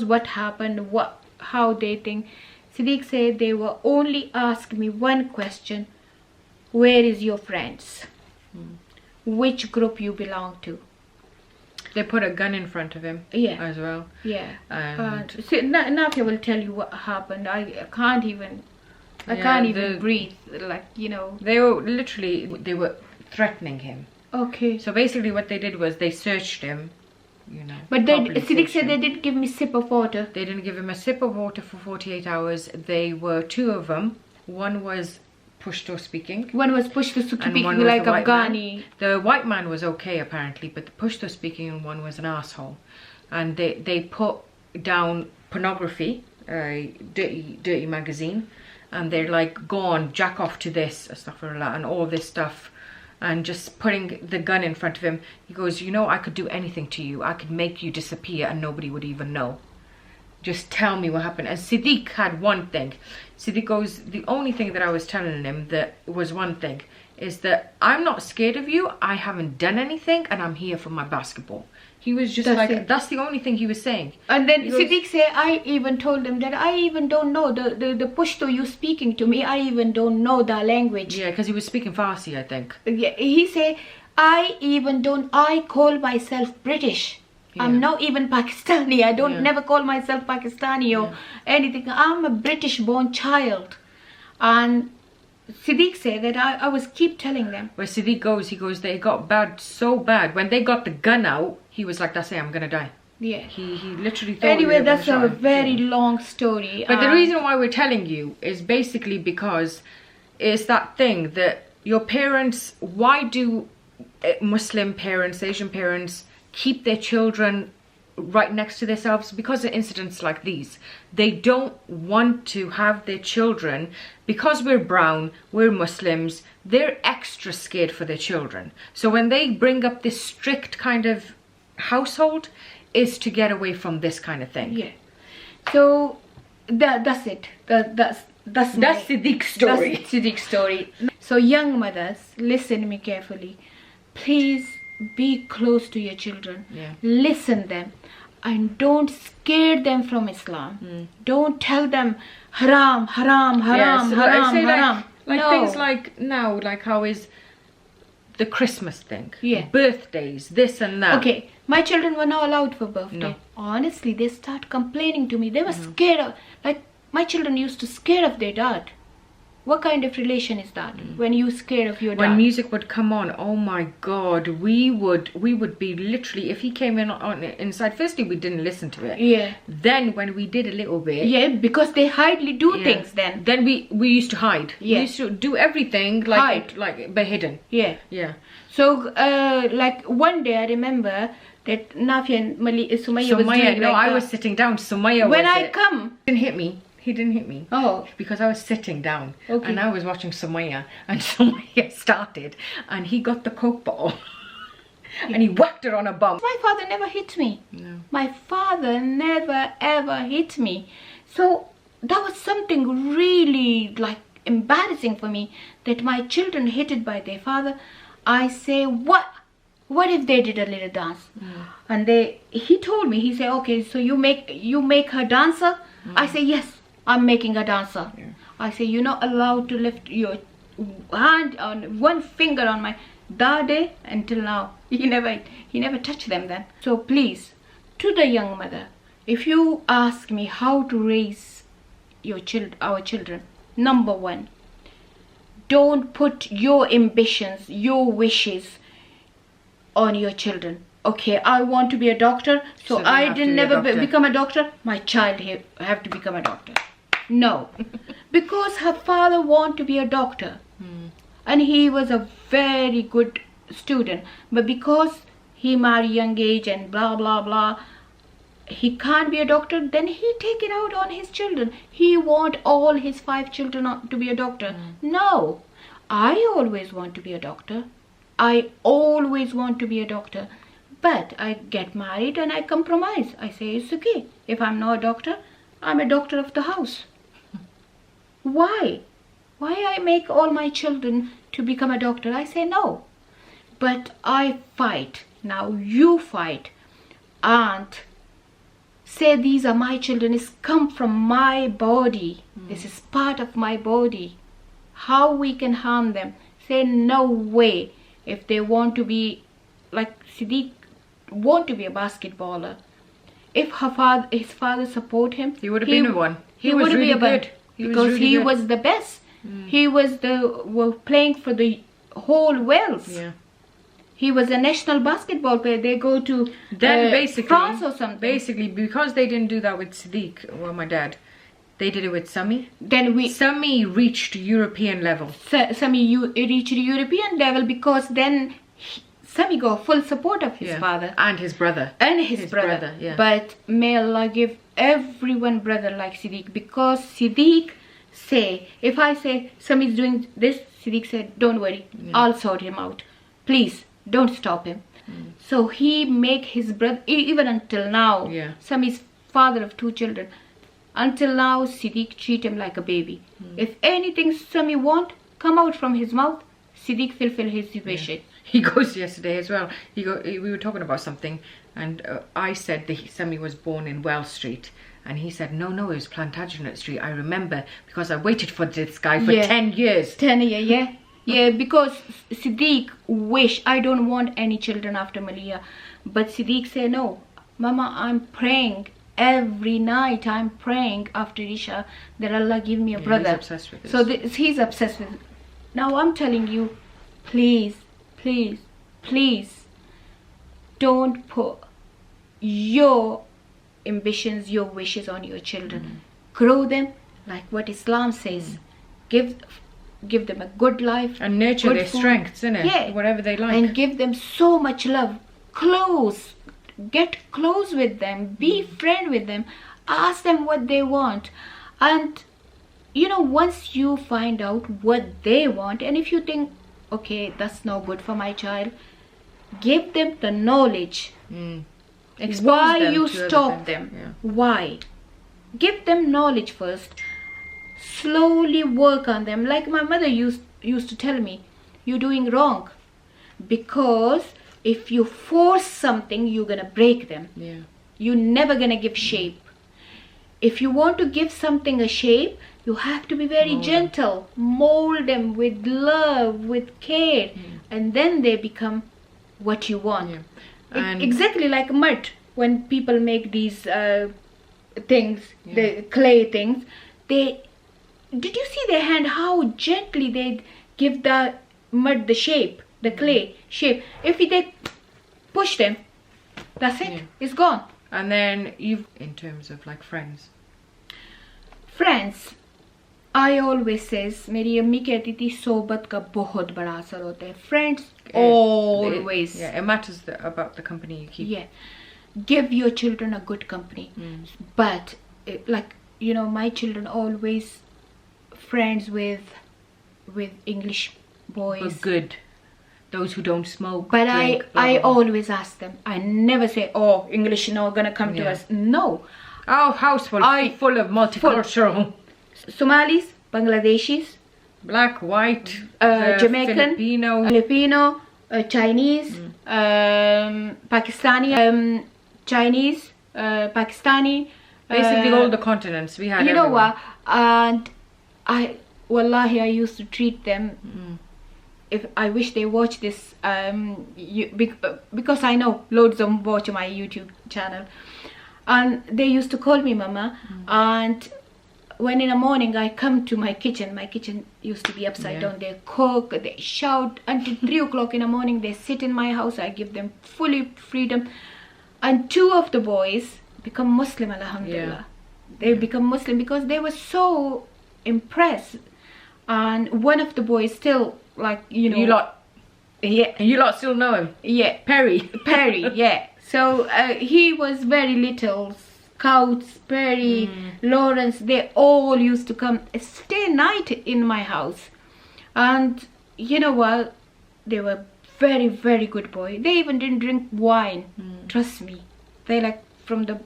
what happened, how they think. Siddiq said they were only asked me one question: where is your friends? Which group you belong to? They put a gun in front of him as well. Yeah. And Nafia will tell you what happened. I can't even breathe. They were threatening him. Okay. So basically what they did was they searched him, But properly Siddiq searched said they him. didn't give me a sip of water. They didn't give him a sip of water for 48 hours. They were two of them. One was Pashto speaking. One was pushed to speak And one was like the white Afghani. man. The white man was okay apparently, but the Pashto speaking one was an asshole. And they put down pornography, dirty magazine, and they're like, go on, jack off to this, astaghfirullah, and all this stuff. And just putting the gun in front of him. He goes, I could do anything to you. I could make you disappear and nobody would even know. Just tell me what happened. And Siddiq had one thing. Siddiq goes, the only thing that I was telling him that was one thing is that I'm not scared of you. I haven't done anything and I'm here for my basketball. He was just that's the only thing he was saying. And then Siddiq said, I even told him that I even don't know the Pashto you speaking to me. I even don't know the language. Yeah, because he was speaking Farsi, I think. Yeah, he said, I call myself British. Yeah. I'm not even Pakistani. I don't never call myself Pakistani or anything. I'm a British born child. And Siddiq said that I was keep telling them. Where Siddiq goes, he goes, they got bad, so bad. When they got the gun out, he was like, that's it, I'm gonna die. Yeah. He literally thought Anyway, that's a very long story. But the reason why we're telling you is basically because it's that thing that your parents, why do Muslim parents, Asian parents keep their children right next to themselves? Because of incidents like these. They don't want to have their children, because we're brown, we're Muslims, they're extra scared for their children. So when they bring up this strict kind of household, is to get away from this kind of thing. Yeah. So that's it. That's Siddiq's story. That's Siddiq's story. So young mothers, listen to me carefully. Please be close to your children. Yeah. Listen them. And don't scare them from Islam. Don't tell them haram, haram, haram, so haram, I say haram. Like No. things like now, like how is the Christmas thing? Yeah. Birthdays, this and that. Okay, My children were not allowed for birthday. No. Honestly, they start complaining to me. They were scared of, like, my children used to scare of their dad. What kind of relation is that? When you scared of your dad? When music would come on, oh my God, we would be literally, if he came in on inside, firstly we didn't listen to it. Yeah. Then when we did a little bit, Yeah, because they hardly do yeah, things then. Then we used to hide. Yeah. We used to do everything like Hide. like but hidden. Yeah. Yeah. So, like one day I remember that Nafi and Sumaya was Sumaya, doing no, like I was sitting down. Sumaya when was I it. come. He didn't hit me. He didn't hit me. Oh. Because I was sitting down. Okay. And I was watching Sumaya. And Sumaya started. And he got the Coke bottle. And he whacked her on a bum. My father never hit me. No. My father never ever hit me. So that was something really like embarrassing for me, that my children hated by their father. I say, what if they did a little dance? And he told me, he said, okay, so you make her dancer? I say, yes, I'm making a dancer. Yeah. I say, you're not allowed to lift your hand on one finger on my daddy. Until now he never touched them then. So please, to the young mother, if you ask me how to raise our children, number one, don't put your ambitions, your wishes on your children. Okay, I want to be a doctor, so they I have to didn't be a never doctor. become a doctor. My child have to become a doctor. No, because her father want to be a doctor, and he was a very good student. But because he married young age and blah blah blah, he can't be a doctor. Then he take it out on his children. He want all his 5 children to be a doctor. No, I always want to be a doctor. I always want to be a doctor. But I get married and I compromise. I say it's okay. If I'm not a doctor, I'm a doctor of the house. Why? Why I make all my children to become a doctor? I say no. But I fight. Now you fight. And say these are my children. It's come from my body. This is part of my body. How we can harm them? Say no way. If they want to be like Siddiq want to be a basketballer, if his father support him, He would have been one. He was would really be a good. because he was the best. He was playing for the whole Wales. Yeah. He was a national basketball player. They go to Then basically, France or something. Basically, because they didn't do that with Siddiq, well, my dad, they did it with Sami. Then Sami reached European level. Sami reached European level because then Sami got full support of his Yeah. father And his brother. and his brother. yeah. But may Allah give everyone brother like Siddiq, because Siddiq say, if I say Sami's doing this, Siddiq said, don't worry, I'll sort him out. Please don't stop him. So he make his brother, even until now, Yeah. Sami's father of 2 children, until now Siddiq treat him like a baby. If anything Sami want come out from his mouth, Siddiq fulfill his wishes. He goes yesterday as well. We were talking about something, and I said that Sami was born in Wells Street, and he said, no, it was Plantagenet Street. I remember because I waited for this guy for 10 years. 10 years, yeah. Yeah, because Siddiq wish, I don't want any children after Malia. But Siddiq say, no, Mama, I'm praying every night. I'm praying after Isha that Allah give me a brother. He's obsessed with this. So he's obsessed with it. Now I'm telling you, please, please, please, don't put your ambitions, your wishes on your children. Grow them like what Islam says. Give them a good life And nurture good their food. strengths, innit? Yeah. Whatever they like. And give them so much love. Close. Get close with them. Be friend with them. Ask them what they want. And once you find out what they want, and if you think, okay, that's no good for my child, give them the knowledge. Expose Why them you to other stop things. them? Yeah. Why? Give them knowledge first. Slowly work on them. Like my mother used to tell me, you're doing wrong. Because if you force something, you're gonna break them. Yeah. You're never gonna give shape. If you want to give something a shape, you have to be very gentle. Mold them with love, with care, and then they become what you want. Yeah. And exactly like mud. When people make these things, the clay things, they did you see their hand how gently they give the mud the shape, the clay shape. If they push them, that's it. It's gone. And then you've, in terms of like friends. Friends, I always says, मेरी अम्मी कहती थी सोबत का बहुत बड़ा असर होता है. Friends always. It matters about the company you keep. Yeah, give your children a good company. But like my children always friends with English boys. But good. Those who don't smoke. But drink, I always ask them. I never say, oh, English not gonna come to us. No. Our house full of multicultural. Somalis, Bangladeshis, Black, white, Jamaican, Filipino, Chinese, Pakistani, Chinese, Pakistani. Basically all the continents we had. You know what? And wallahi, I used to treat them. If I wish they watch this, because I know loads of them watch my YouTube channel, and they used to call me Mama. And when in the morning I come to my kitchen used to be upside down. They cook, they shout until 3 o'clock in the morning. They sit in my house. I give them fully freedom, and 2 of the boys become Muslim. Alhamdulillah, they become Muslim because they were so impressed. And one of the boys still, like, you lot still know him. Yeah, Perry, yeah. So he was very little. Scouts, Perry, Lawrence, they all used to come stay night in my house. And you know what? They were very, very good boy. They even didn't drink wine. Trust me. They like from the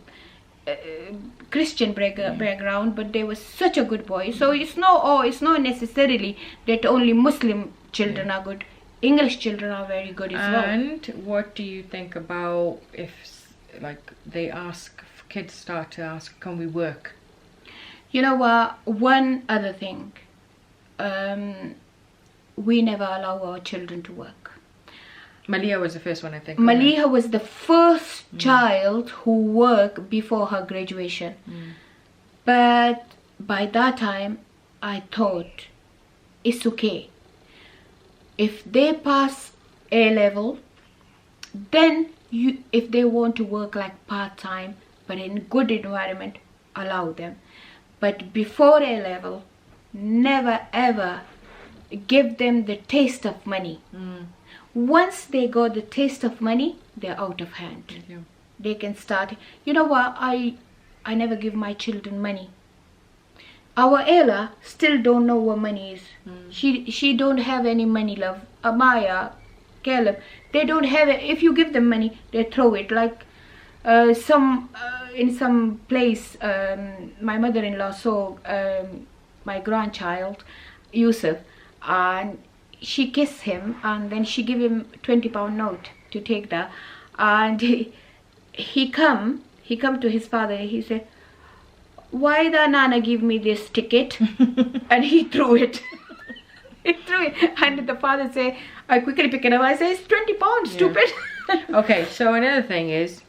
Christian background, but they were such a good boy. So it's not necessarily that only Muslim children are good. English children are very good as well. And what do you think about if, like, kids start to ask, can we work? You know what? One other thing, we never allow our children to work. Maliha was the first one, I think. Maliha was the first child who worked before her graduation. But by that time, I thought, it's okay. If they pass A level, then if they want to work like part-time, but in good environment, allow them. But before A level, never ever give them the taste of money. Once they got the taste of money, they're out of hand. They can start. You know what? I never give my children money. Our Ella still don't know what money is. She don't have any money, love. Amaya, Caleb, they don't have it. If you give them money, they throw it. Like in some place, my mother-in-law saw my grandchild, Yusuf, and she kissed him, and then she gave him £20 note to take that, and he come to his father. He said, "Why the Nana give me this ticket?" And he threw it. He threw it, and the father say, "I quickly pick it up." I say, "It's £20, stupid." Okay, so another thing is,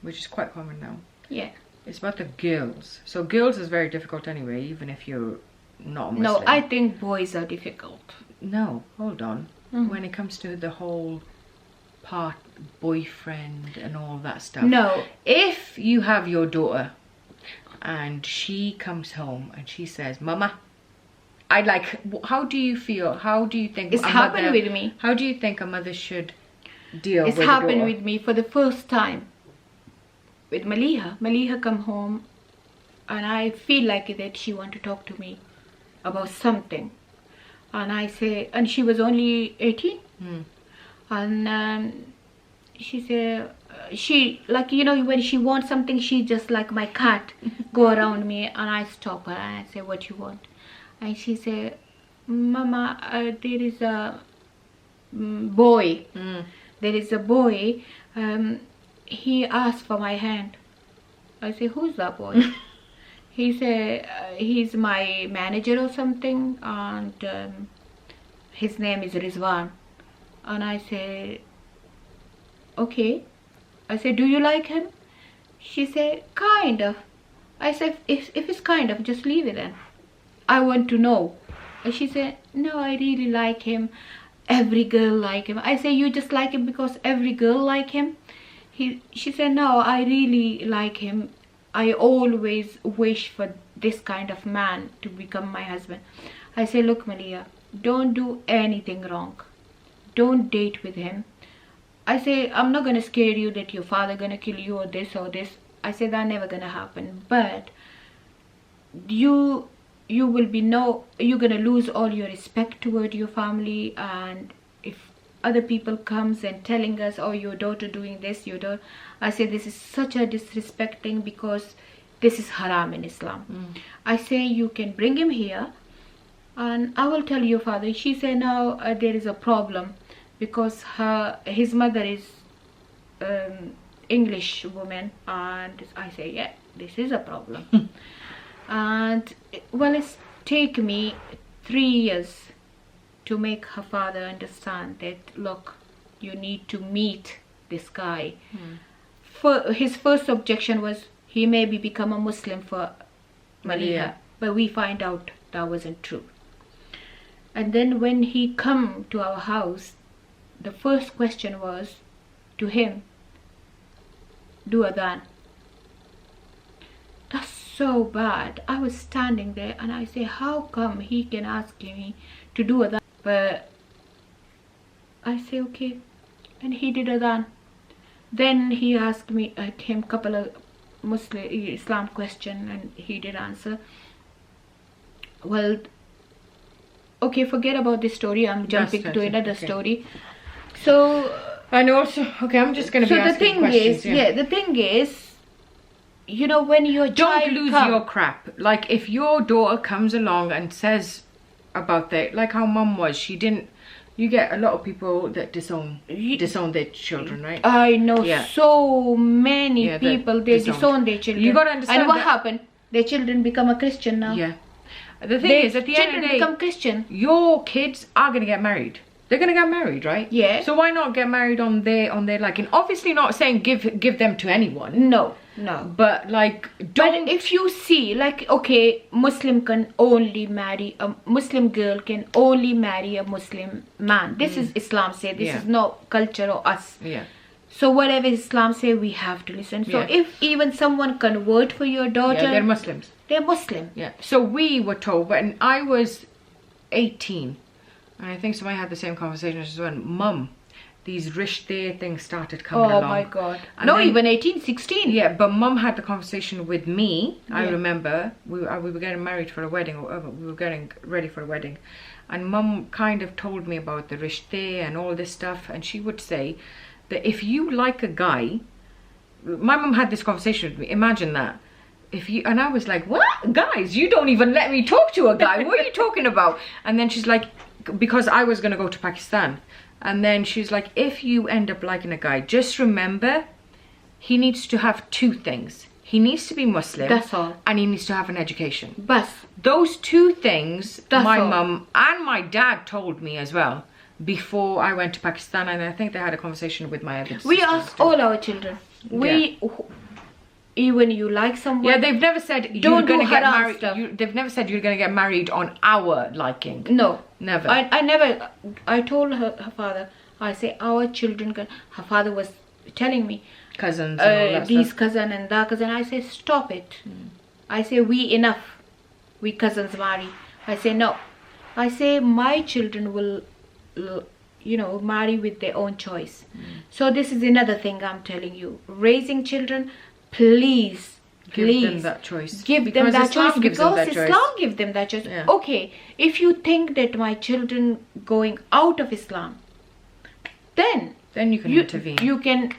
which is quite common now. Yeah. It's about the girls. So girls is very difficult anyway, even if you're not Muslim. No, I think boys are difficult. No, hold on. When it comes to the whole boyfriend and all that stuff. No. If you have your daughter and she comes home and she says, "Mama, I'd like," how do you feel? How do you think it's happened with me? How do you think a mother should deal with it? It's happened with me for the first time. With Maliha. Maliha come home and I feel like that she want to talk to me about something. And I say, and she was only 18. And she said, she, like, you know, when she wants something, she just like my cat, go around me, and I stop her and I say, "What you want?" And she said, "Mama, there is a boy. There is a boy. He asked for my hand." I say, "Who's that boy?" He said, "He's my manager or something, and his name is Rizwan." And I say, "Okay, I said, do you like him? She said, kind of. I said, if it's kind of, just leave it then. I want to know. And she said, no, I really like him. Every girl like him. I say, you just like him because every girl like him? She said, no, I really like him. I always wish for this kind of man to become my husband. I say, look, Malia, don't do anything wrong. Don't date with him. I say, I'm not going to scare you that your father going to kill you or this or this. I say, that never going to happen. But you will be you're going to lose all your respect toward your family. And if other people comes and telling us, oh, your daughter doing this, your daughter, I say, this is such a disrespecting, because this is haram in Islam. I say, you can bring him here and I will tell your father. She said, no, there is a problem, because his mother is English woman. And I say, yeah, this is a problem. And well, it's taken me 3 years to make her father understand that, look, you need to meet this guy. His first objection was he maybe become a Muslim for Malia, but we find out that wasn't true. And then when he come to our house, the first question was to him, do adhan. That's so bad. I was standing there and I say, how come he can ask me to do adhan? But I say, okay. And he did adhan. Then he asked me him couple of Muslim Islam question, and he did answer. Well, okay, forget about this story. I'm jumping to another story. So, and also, okay, I'm just going to be asking questions. The thing is, you know, when your child don't lose your crap. Like, if your daughter comes along and says about that, like how mum was, she didn't. You get a lot of people that disown their children, right? I know so many people, they disown their children. You got to understand. And what happened? Their children become a Christian now. Yeah. The thing is, at the end of the day, become Christian. Your kids are going to get married. They're going to get married, right? Yeah. So why not get married on their liking? Obviously not saying give them to anyone. No. But like, don't. But if you see, like, okay, Muslim can only marry a Muslim girl, can only marry a Muslim man. This is Islam say. This is not culture or us. Yeah. So whatever Islam say, we have to listen. So if even someone convert for your daughter, they're Muslims. They're Muslim. Yeah. So we were told, when I was 18, and I think somebody had the same conversation as well. Mum, these rishte things started coming along. Oh my God. And no, then, even 18, 16. Yeah, but Mum had the conversation with me. I remember we were getting married for a wedding, or we were getting ready for a wedding. And Mum kind of told me about the rishte and all this stuff. And she would say that if you like a guy, my mum had this conversation with me. Imagine that. And I was like, what? Guys, you don't even let me talk to a guy. What are you talking about? And then she's like, because I was going to go to Pakistan. And then she's like, if you end up liking a guy, just remember, he needs to have 2 things. He needs to be Muslim. That's all. And he needs to have an education. Bas. Those 2 things, my all. mum and my dad told me as well before I went to Pakistan. And I think they had a conversation with my other sisters. We ask all our children. Even you like someone. Yeah, they've never said you're going to get married. They've never said you're going to get married on our liking. No. Never. I never. I told her father, I say our children can. Her father was telling me. Cousins and all that these stuff. cousin and that cousin. I say, stop it. I say, we enough. We cousins marry. I say, no. I say, my children will, marry with their own choice. So this is another thing I'm telling you. Raising children, please Give them that choice. Give them that choice, because Islam gives them that choice. Yeah. Okay, if you think that my children going out of Islam, then you can intervene. You can,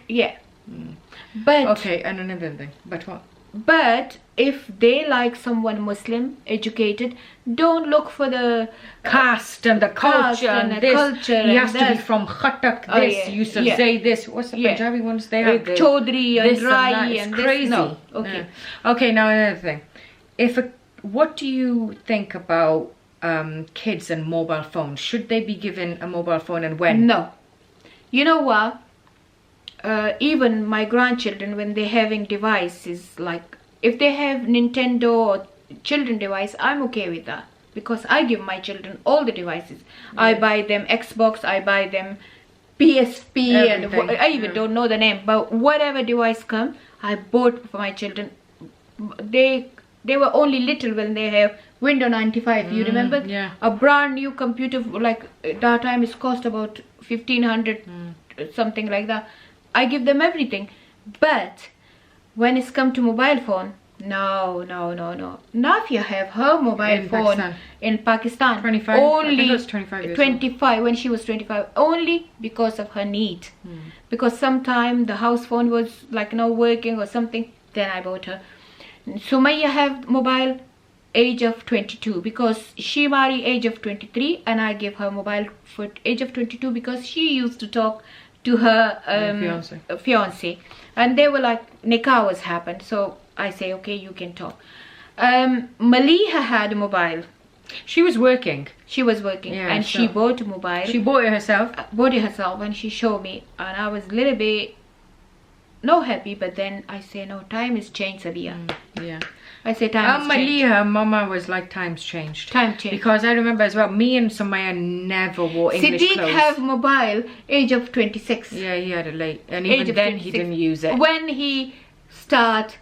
But okay, and another thing. But what? But if they like someone Muslim, educated, don't look for the caste and the culture and this. Culture he has to be from Khatak, this, Yusuf say this. What's the Punjabi ones? They have Chaudhry and Rai and this. Crazy. No. Okay. Okay, now another thing. What do you think about kids and mobile phones? Should they be given a mobile phone, and when? No. You know what? even my grandchildren, when they're having devices, like if they have Nintendo or children device, I'm okay with that, because I give my children all the devices. I buy them Xbox, I buy them PSP, Everything, and I even don't know the name, but whatever device come, I bought for my children. They were only little when they have Windows 95. You remember? Yeah. A brand new computer, like that time, is cost about 1500, something like that. I give them everything, but when it's come to mobile phone, no. Nafia have her mobile phone in Pakistan 25. only. I think it was 25 years 25 when she was 25, only because of her need. Because sometime the house phone was like not working or something. Then I bought her. Sumaya have mobile age of 22, because she married age of 23, and I gave her mobile for age of 22 because she used to talk to her fiance, and they were like, nikah was happened, so I say, okay, you can talk. Maliha had a mobile. She was working. Yeah, and she bought a mobile. She bought it herself. And she showed me, and I was a little bit no happy, but then I say, no, time is changed, Sabiya. Yeah. I say time is changed. Maliha, Mama was like, times changed. Time changed. Because I remember as well, me and Sumaya never wore English Siddiq clothes. have mobile age of 26. Yeah, he had it late. And even then he didn't use it. When he start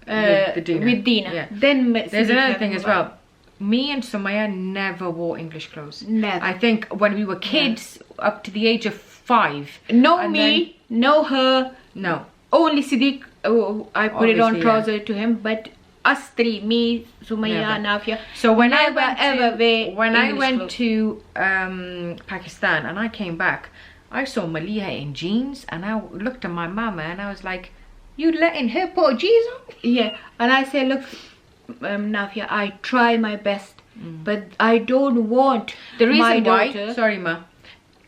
with Dina. Yeah. Then there's another thing as well. Me and Sumaya never wore English clothes. Never. I think when we were kids, up to the age of 5. No me, no her. No. Only Siddiq, I put it on Obviously, trouser to him, but us three, me, Sumaya, Nafia. So when I went to Pakistan and I came back, I saw Maliha in jeans, and I looked at my mama and I was like, you letting her put jeans on? Yeah, and I say, look, Nafia, I try my best, but I don't want the reason my why. daughter. Sorry, ma,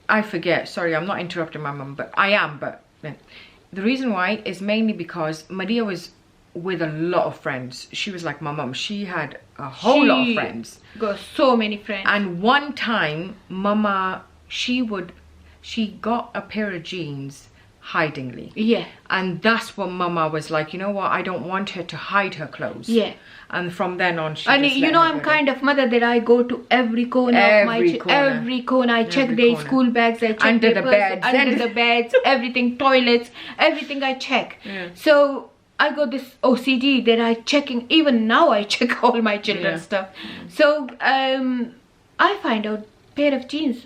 I forget. Sorry, I'm not interrupting my mum, but I am. But the reason why is mainly because Maria was with a lot of friends. She was like my mum. She had a whole lot of friends. Got so many friends. And one time, Mama, she got a pair of jeans hidingly. Yeah. And that's what Mama was like, you know what, I don't want her to hide her clothes. Yeah. And from then on, she and just you know, I'm kind of mother that I go to every corner of my every corner. I check their school bags, I check under their the beds, under the beds, everything, toilets, everything I check. Yeah. So I got this OCD that I checking. Even now I check all my children's stuff. So I find out pair of jeans,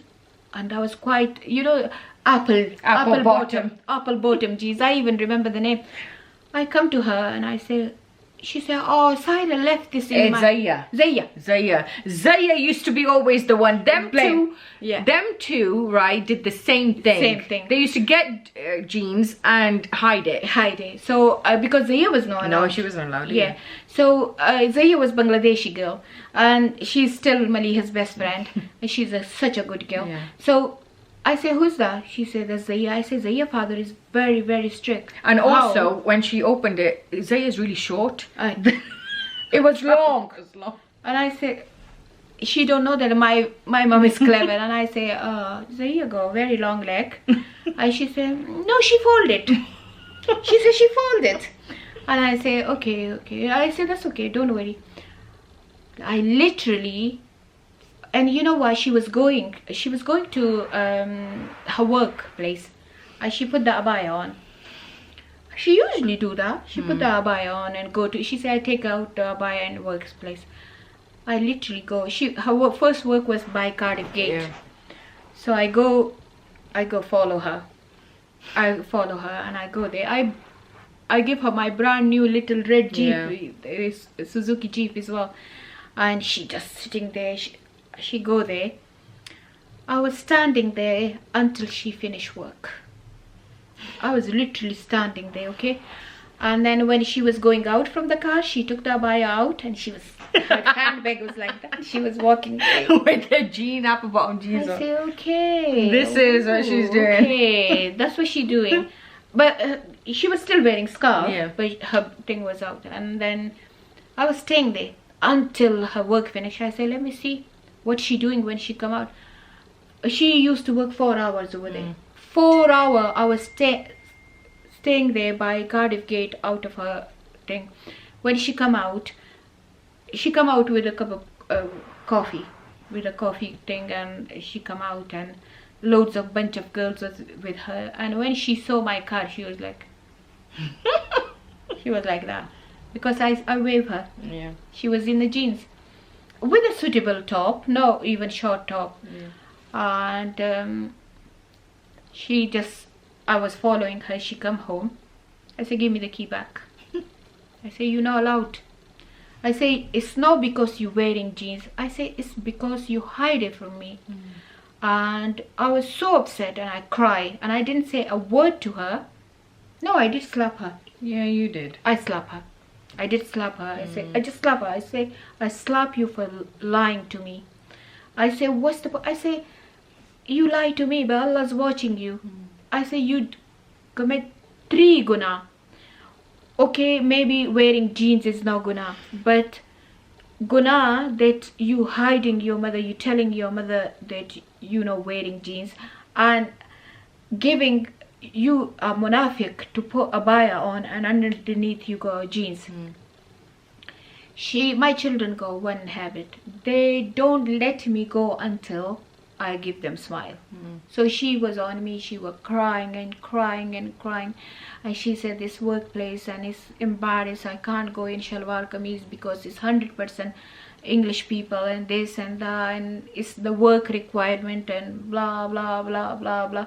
and I was quite, you know, apple bottom jeans. I even remember the name. I come to her and I say, she said, oh, Saira left this in my... Zaya used to be always the one. Them two, right, did the same thing. They used to get jeans and hide it. So, because Zaya was not allowed. No, she wasn't allowed. Yeah. So, Zaya was Bangladeshi girl. And she's still Maliha's best friend. And she's such a good girl. Yeah. So, I say, who's that? She said, that's Zaya. I say, Zaya's father is very, very strict. And also, when she opened it, Zaya's really short. It was long. And I say, she don't know that my mom is clever. And I say, Zaya got very long leg. And she said, no, she folded. She said she folded. And I say, okay. I say, that's okay, don't worry. I literally... And you know why she was going? She was going to her workplace, and she put the abaya on. She usually do that. She put the abaya on and go to. She said, "I take out the abaya in workplace." I literally go. Her first work was by Cardiff Gate, so I go follow her. I follow her and I go there. I give her my brand new little red Jeep. There is a Suzuki Jeep as well, and she just sitting there. She go there. I was standing there until she finished work. I was literally standing there, okay? And then when she was going out from the car, she took the abaya out, and her handbag was like that. She was walking with the apple bottom jeans on. I say, okay. This is what she's doing. Okay, that's what she's doing. But she was still wearing scarf, but her thing was out. And then I was staying there until her work finished. I say, let me see what's she doing when she come out. She used to work 4 hours over there. 4 hours. I was staying there by Cardiff Gate out of her thing. When she come out with a cup of coffee, with a coffee thing, and she come out and loads of bunch of girls was with her. And when she saw my car, she was like, she was like that, because I waved her. Yeah. She was in the jeans with a suitable top, no even short top. And she just, I was following her. She come home. I say, give me the key back. I say, you're not allowed. I say, it's not because you're wearing jeans. I say, it's because you hide it from me. And I was so upset, and I cried, and I didn't say a word to her. No, I did slap her. Yeah, you did. I slap her. I did slap her. I say, I just slap her. I say, I slap you for lying to me. I say, what's the... I say, you lie to me, but Allah's watching you. I say, you commit 3 guna. Okay, maybe wearing jeans is not guna, but guna that you hiding your mother, you telling your mother that you know wearing jeans, and giving you a munafiq to put a baya on, and underneath you go jeans. My children go one habit. They don't let me go until I give them smile. So she was on me. She was crying and crying and crying, and she said, this workplace and it's embarrassed. I can't go in shalwar kameez because it's 100% English people and this and that, and it's the work requirement and blah blah blah blah blah,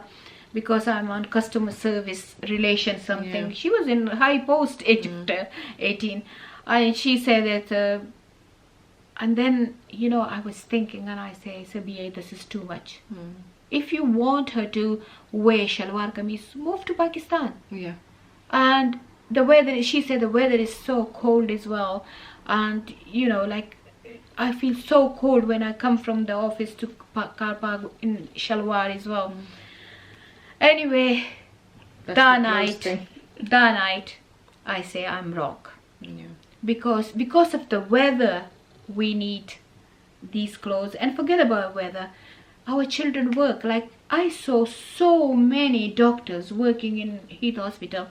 because I'm on customer service relations something. She was in high post age 18, and she said that and then, you know, I was thinking, and I say, Sabiya, this is too much. If you want her to wear shalwar kameez, move to Pakistan. Yeah. And the weather, she said the weather is so cold as well, and you know, like, I feel so cold when I come from the office to car park in shalwar as well. Anyway, that night, I say I'm wrong. Because of the weather, we need these clothes. And forget about weather, our children work. Like, I saw so many doctors working in Heath Hospital.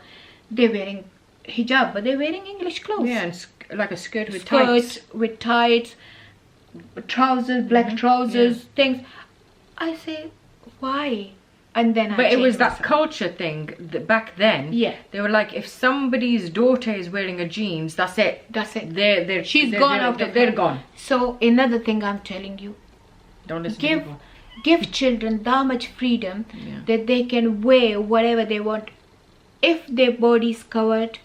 They're wearing hijab, but they're wearing English clothes. Yeah, and like a skirt with tights. With tights, trousers, black trousers, things. I say, why? And then But it was that culture thing that back then. Yeah. They were like, if somebody's daughter is wearing a jeans, that's it. That's it. She's gone out of They're her. gone. So another thing I'm telling you, Don't listen to people. give children that much freedom that they can wear whatever they want. If their body's covered,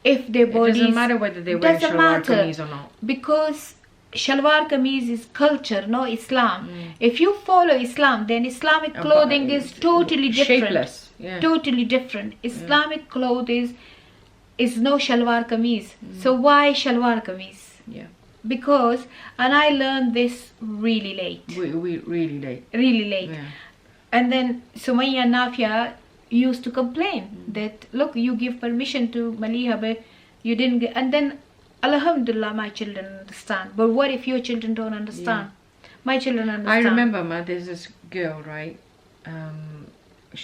if their body, it doesn't matter whether they're wearing shalwar kameez or not. Because shalwar kameez is culture, no Islam. If you follow Islam, then Islamic clothing is totally different. Shapeless. Yeah. Totally different. Islamic clothes is no shalwar kameez. So why shalwar kameez? Yeah. Because, and I learned this really late. We really late. Really late. Yeah. And then Sumaya and Nafia used to complain that, look, you give permission to Maliha, but you didn't get, and then Alhamdulillah, my children understand. But what if your children don't understand? My children understand. I remember, ma, there's this girl, right?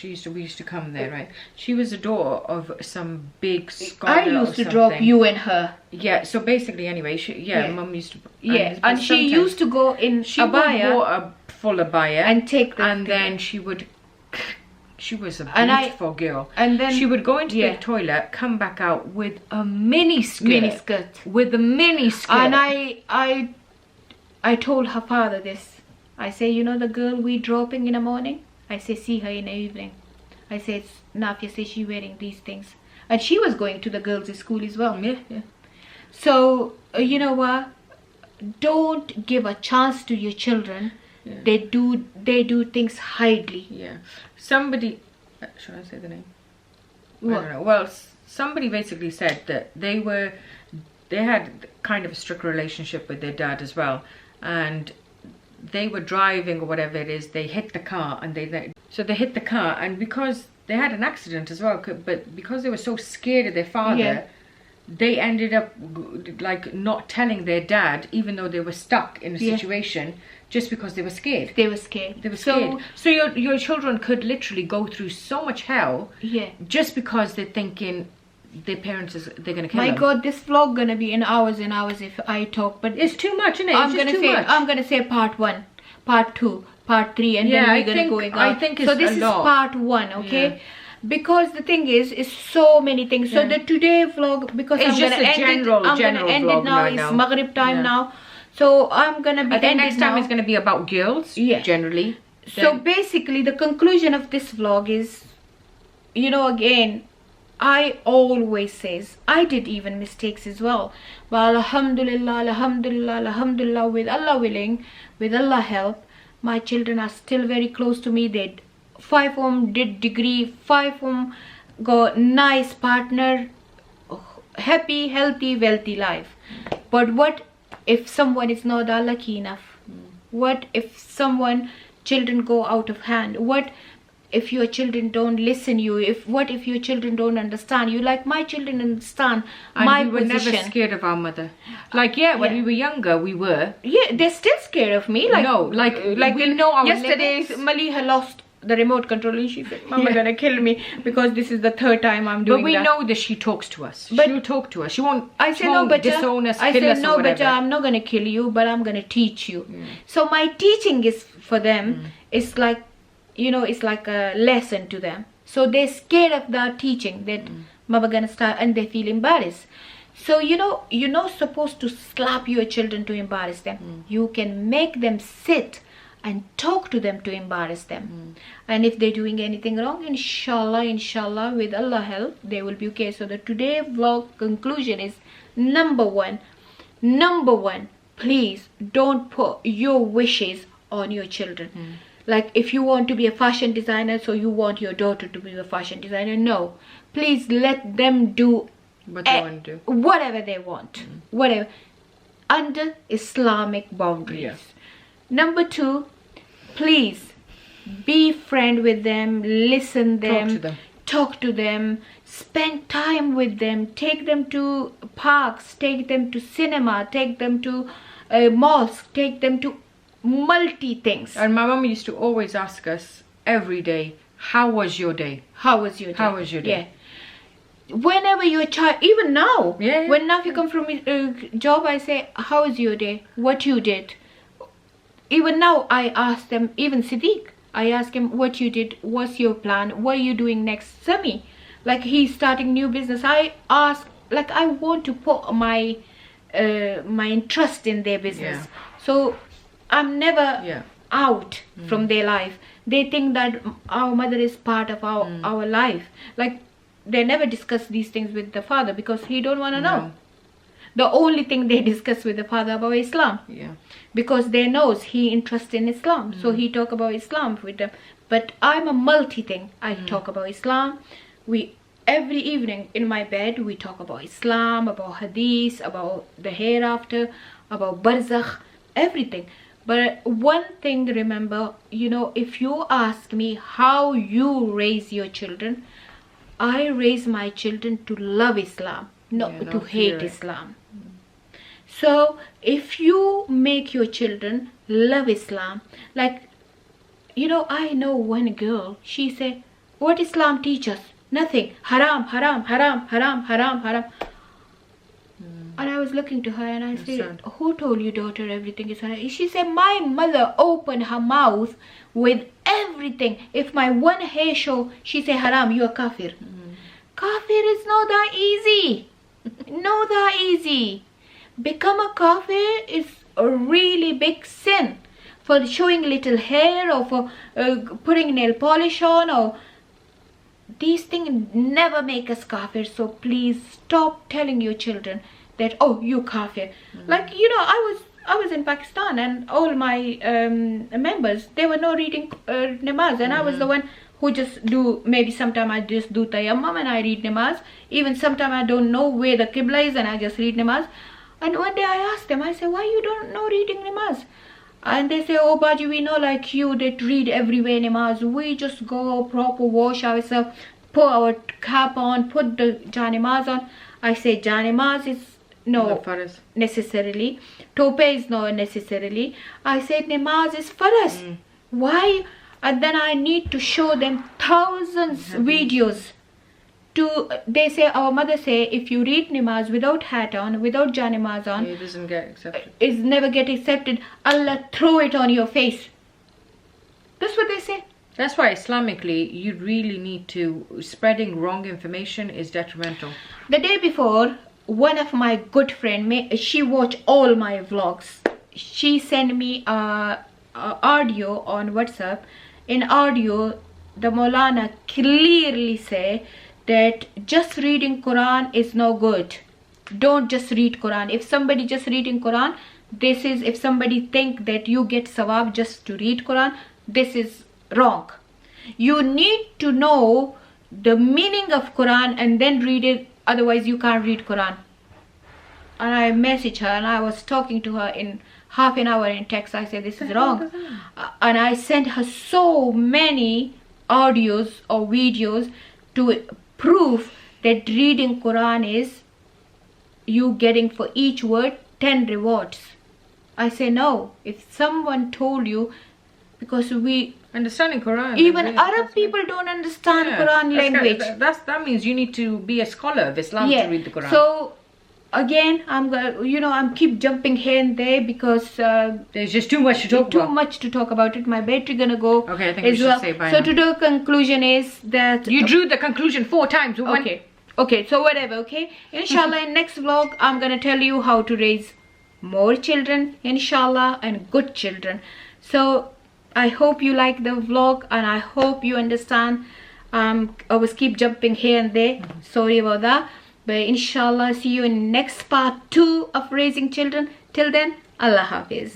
We used to come there, right? She was a daughter of some big scholar. I used to drop you and her. Yeah. So basically, anyway, mum used to. And she used to go in abaya, bought a full abaya, and take the. And then she would. She was a beautiful girl. And then she would go into the toilet, come back out with a mini skirt. With a mini skirt. And I told her father this. I say, you know the girl we dropping in the morning? I say, see her in the evening. I said, Nafia says she wearing these things. And she was going to the girls' school as well. Yeah. So, you know what? Don't give a chance to your children. Yeah. They do things hidely. Yeah. Somebody, should I say the name? What? I don't know. Well, somebody basically said that they had kind of a strict relationship with their dad as well, and they were driving or whatever it is. They hit the car, and they hit the car, and because they had an accident as well, but because they were so scared of their father, they ended up like not telling their dad, even though they were stuck in a Yeah. situation, just because they were scared. They were scared. They were scared. So your children could literally go through so much hell, Yeah. just because they're thinking their parents they're gonna kill My them. God, this vlog gonna be in hours and hours if I talk. But It's too much, isn't it? I'm gonna say part 1, part 2, part 3, and Yeah, then I we're gonna think- going I on. think so. it's This a is lot. part 1, okay? Yeah. Because the thing is so many things. So Yeah. the today vlog, because It's I'm just gonna a end general- it. I'm general gonna end vlog it now. right It's now. Maghrib time Yeah. now. So I'm gonna be I think ending next time now. it's gonna be about girls. Yeah. Generally. So Then- basically, the conclusion of this vlog is, you know, again, I always says I did even mistakes as well, but alhamdulillah, alhamdulillah, alhamdulillah, with Allah willing, with Allah help, my children are still very close to me. They 5 of them did degree, 5 of them got nice partner, happy, healthy, wealthy life. But what if someone is not lucky enough? What if someone children go out of hand? What if your children don't listen you? What if your children don't understand you? Like my children understand And my we were position. never scared of our mother. Like, yeah, when Yeah. we were younger, we were. Yeah, they're still scared of me. Like No, like we know our yesterday, limits. Maliha lost the remote control and she said, "Mama Yeah. gonna kill me because this is the 3rd time I'm doing But we that." know that she talks to us. But- She'll talk to us. She won't. I she said, "No, won't but disown us, I kill said, us, "No, or but whatever. I'm not gonna kill you, but I'm gonna teach you." So my teaching is for them. It's like, you know, it's like a lesson to them. So they're scared of that teaching that Mama gonna start, and they feel embarrassed. So you're not supposed to slap your children to embarrass them. You can make them sit and talk to them to embarrass them. And if they're doing anything wrong, inshallah, with Allah help, they will be okay. So the today vlog conclusion is number one, please don't put your wishes on your children. Like if you want to be a fashion designer, so you want your daughter to be a fashion designer, no. Please let them do What do you want to do? whatever they want, whatever, under Islamic boundaries. Yeah. Number 2, please be friend with them, listen them, talk to them, spend time with them, take them to parks, take them to cinema, take them to mosque, take them to multi things. And my mum used to always ask us every day, "How was your day?" How was your day? How was your day? Yeah. Whenever your child, even now, Yeah. when Nafi come from job, I say, "How was your day? What you did?" Even now, I ask them. Even Siddiq, I ask him, "What you did? What's your plan? What are you doing next?" Sami, like he's starting new business. I ask, like I want to put my my interest in their business. Yeah. So I'm never Yeah. out from their life. They think that our mother is part of our life. Like they never discuss these things with the father because he don't want to know. No. The only thing they discuss with the father about Islam, Yeah. because they knows he interested in Islam, so he talk about Islam with them. But I'm a multi thing. I talk about Islam. We every evening in my bed we talk about Islam, about hadith, about the hereafter, about barzakh, everything. But one thing to remember, if you ask me how you raise your children, I raise my children to love Islam, not Yeah, to not hate fear it. Islam. So if you make your children love Islam, like, I know one girl, she said, "What Islam teach us? Nothing. Haram, haram, haram, haram, haram, haram." And I was looking to her and I said, sad. "Who told you, daughter, everything is haram?" She said, "My mother opened her mouth with everything. If my one hair show, she say haram, you are kafir." Kafir is not that easy. Not that easy. Become a kafir is a really big sin. For showing little hair or for putting nail polish on, or these things never make us kafir. So please stop telling your children that, "Oh, you kafir." Like, I was in Pakistan and all my members, they were not reading namaz, and I was the one who just do, maybe sometime I just do tayammum and I read namaz. Even sometime I don't know where the qibla is and I just read namaz. And one day I asked them, I said, "Why you don't know reading namaz?" And they say, "Oh, Baji, we know like you that read everywhere namaz. We just go proper wash ourselves, put our cap on, put the janamaz on." I say janamaz is no Not faraz. necessarily, tope is not necessarily. I said namaz is faraz. Why? And then I need to show them thousands videos. They say, our mother say, if you read namaz without hat on, without janamaz on, It doesn't get accepted. it's never get accepted. Allah throw it on your face. That's what they say. That's why Islamically, you really need to, spreading wrong information is detrimental. The day before, one of my good friend, she watched all my vlogs. She sent me a audio on WhatsApp. In audio, the Maulana clearly say that just reading Quran is no good. Don't just read Quran. If somebody just reading Quran, this is, if somebody think that you get sawab just to read Quran, this is wrong. You need to know the meaning of Quran and then read it, otherwise you can't read Quran. And I messaged her and I was talking to her in half an hour in text. I said this is wrong. And I sent her so many audios or videos to prove that reading Quran is you getting for each word 10 rewards. I say no. If someone told you, because we Understanding Quran. even really, Arab people don't understand Quran language. That means you need to be a scholar of Islam to read the Quran. So again, I'm gonna, I'm keep jumping here and there because there's just too much to talk too about. much to talk about it. My battery gonna go. Okay, I think we should say bye So now. to the conclusion is that You drew the conclusion 4 times. Okay, so whatever. Okay, inshallah, in next vlog I'm gonna tell you how to raise more children, inshallah, and good children. So I hope you like the vlog and I hope you understand. I was keep jumping here and there. Sorry about that. But inshallah, see you in next part 2 of raising children. Till then, Allah Hafiz.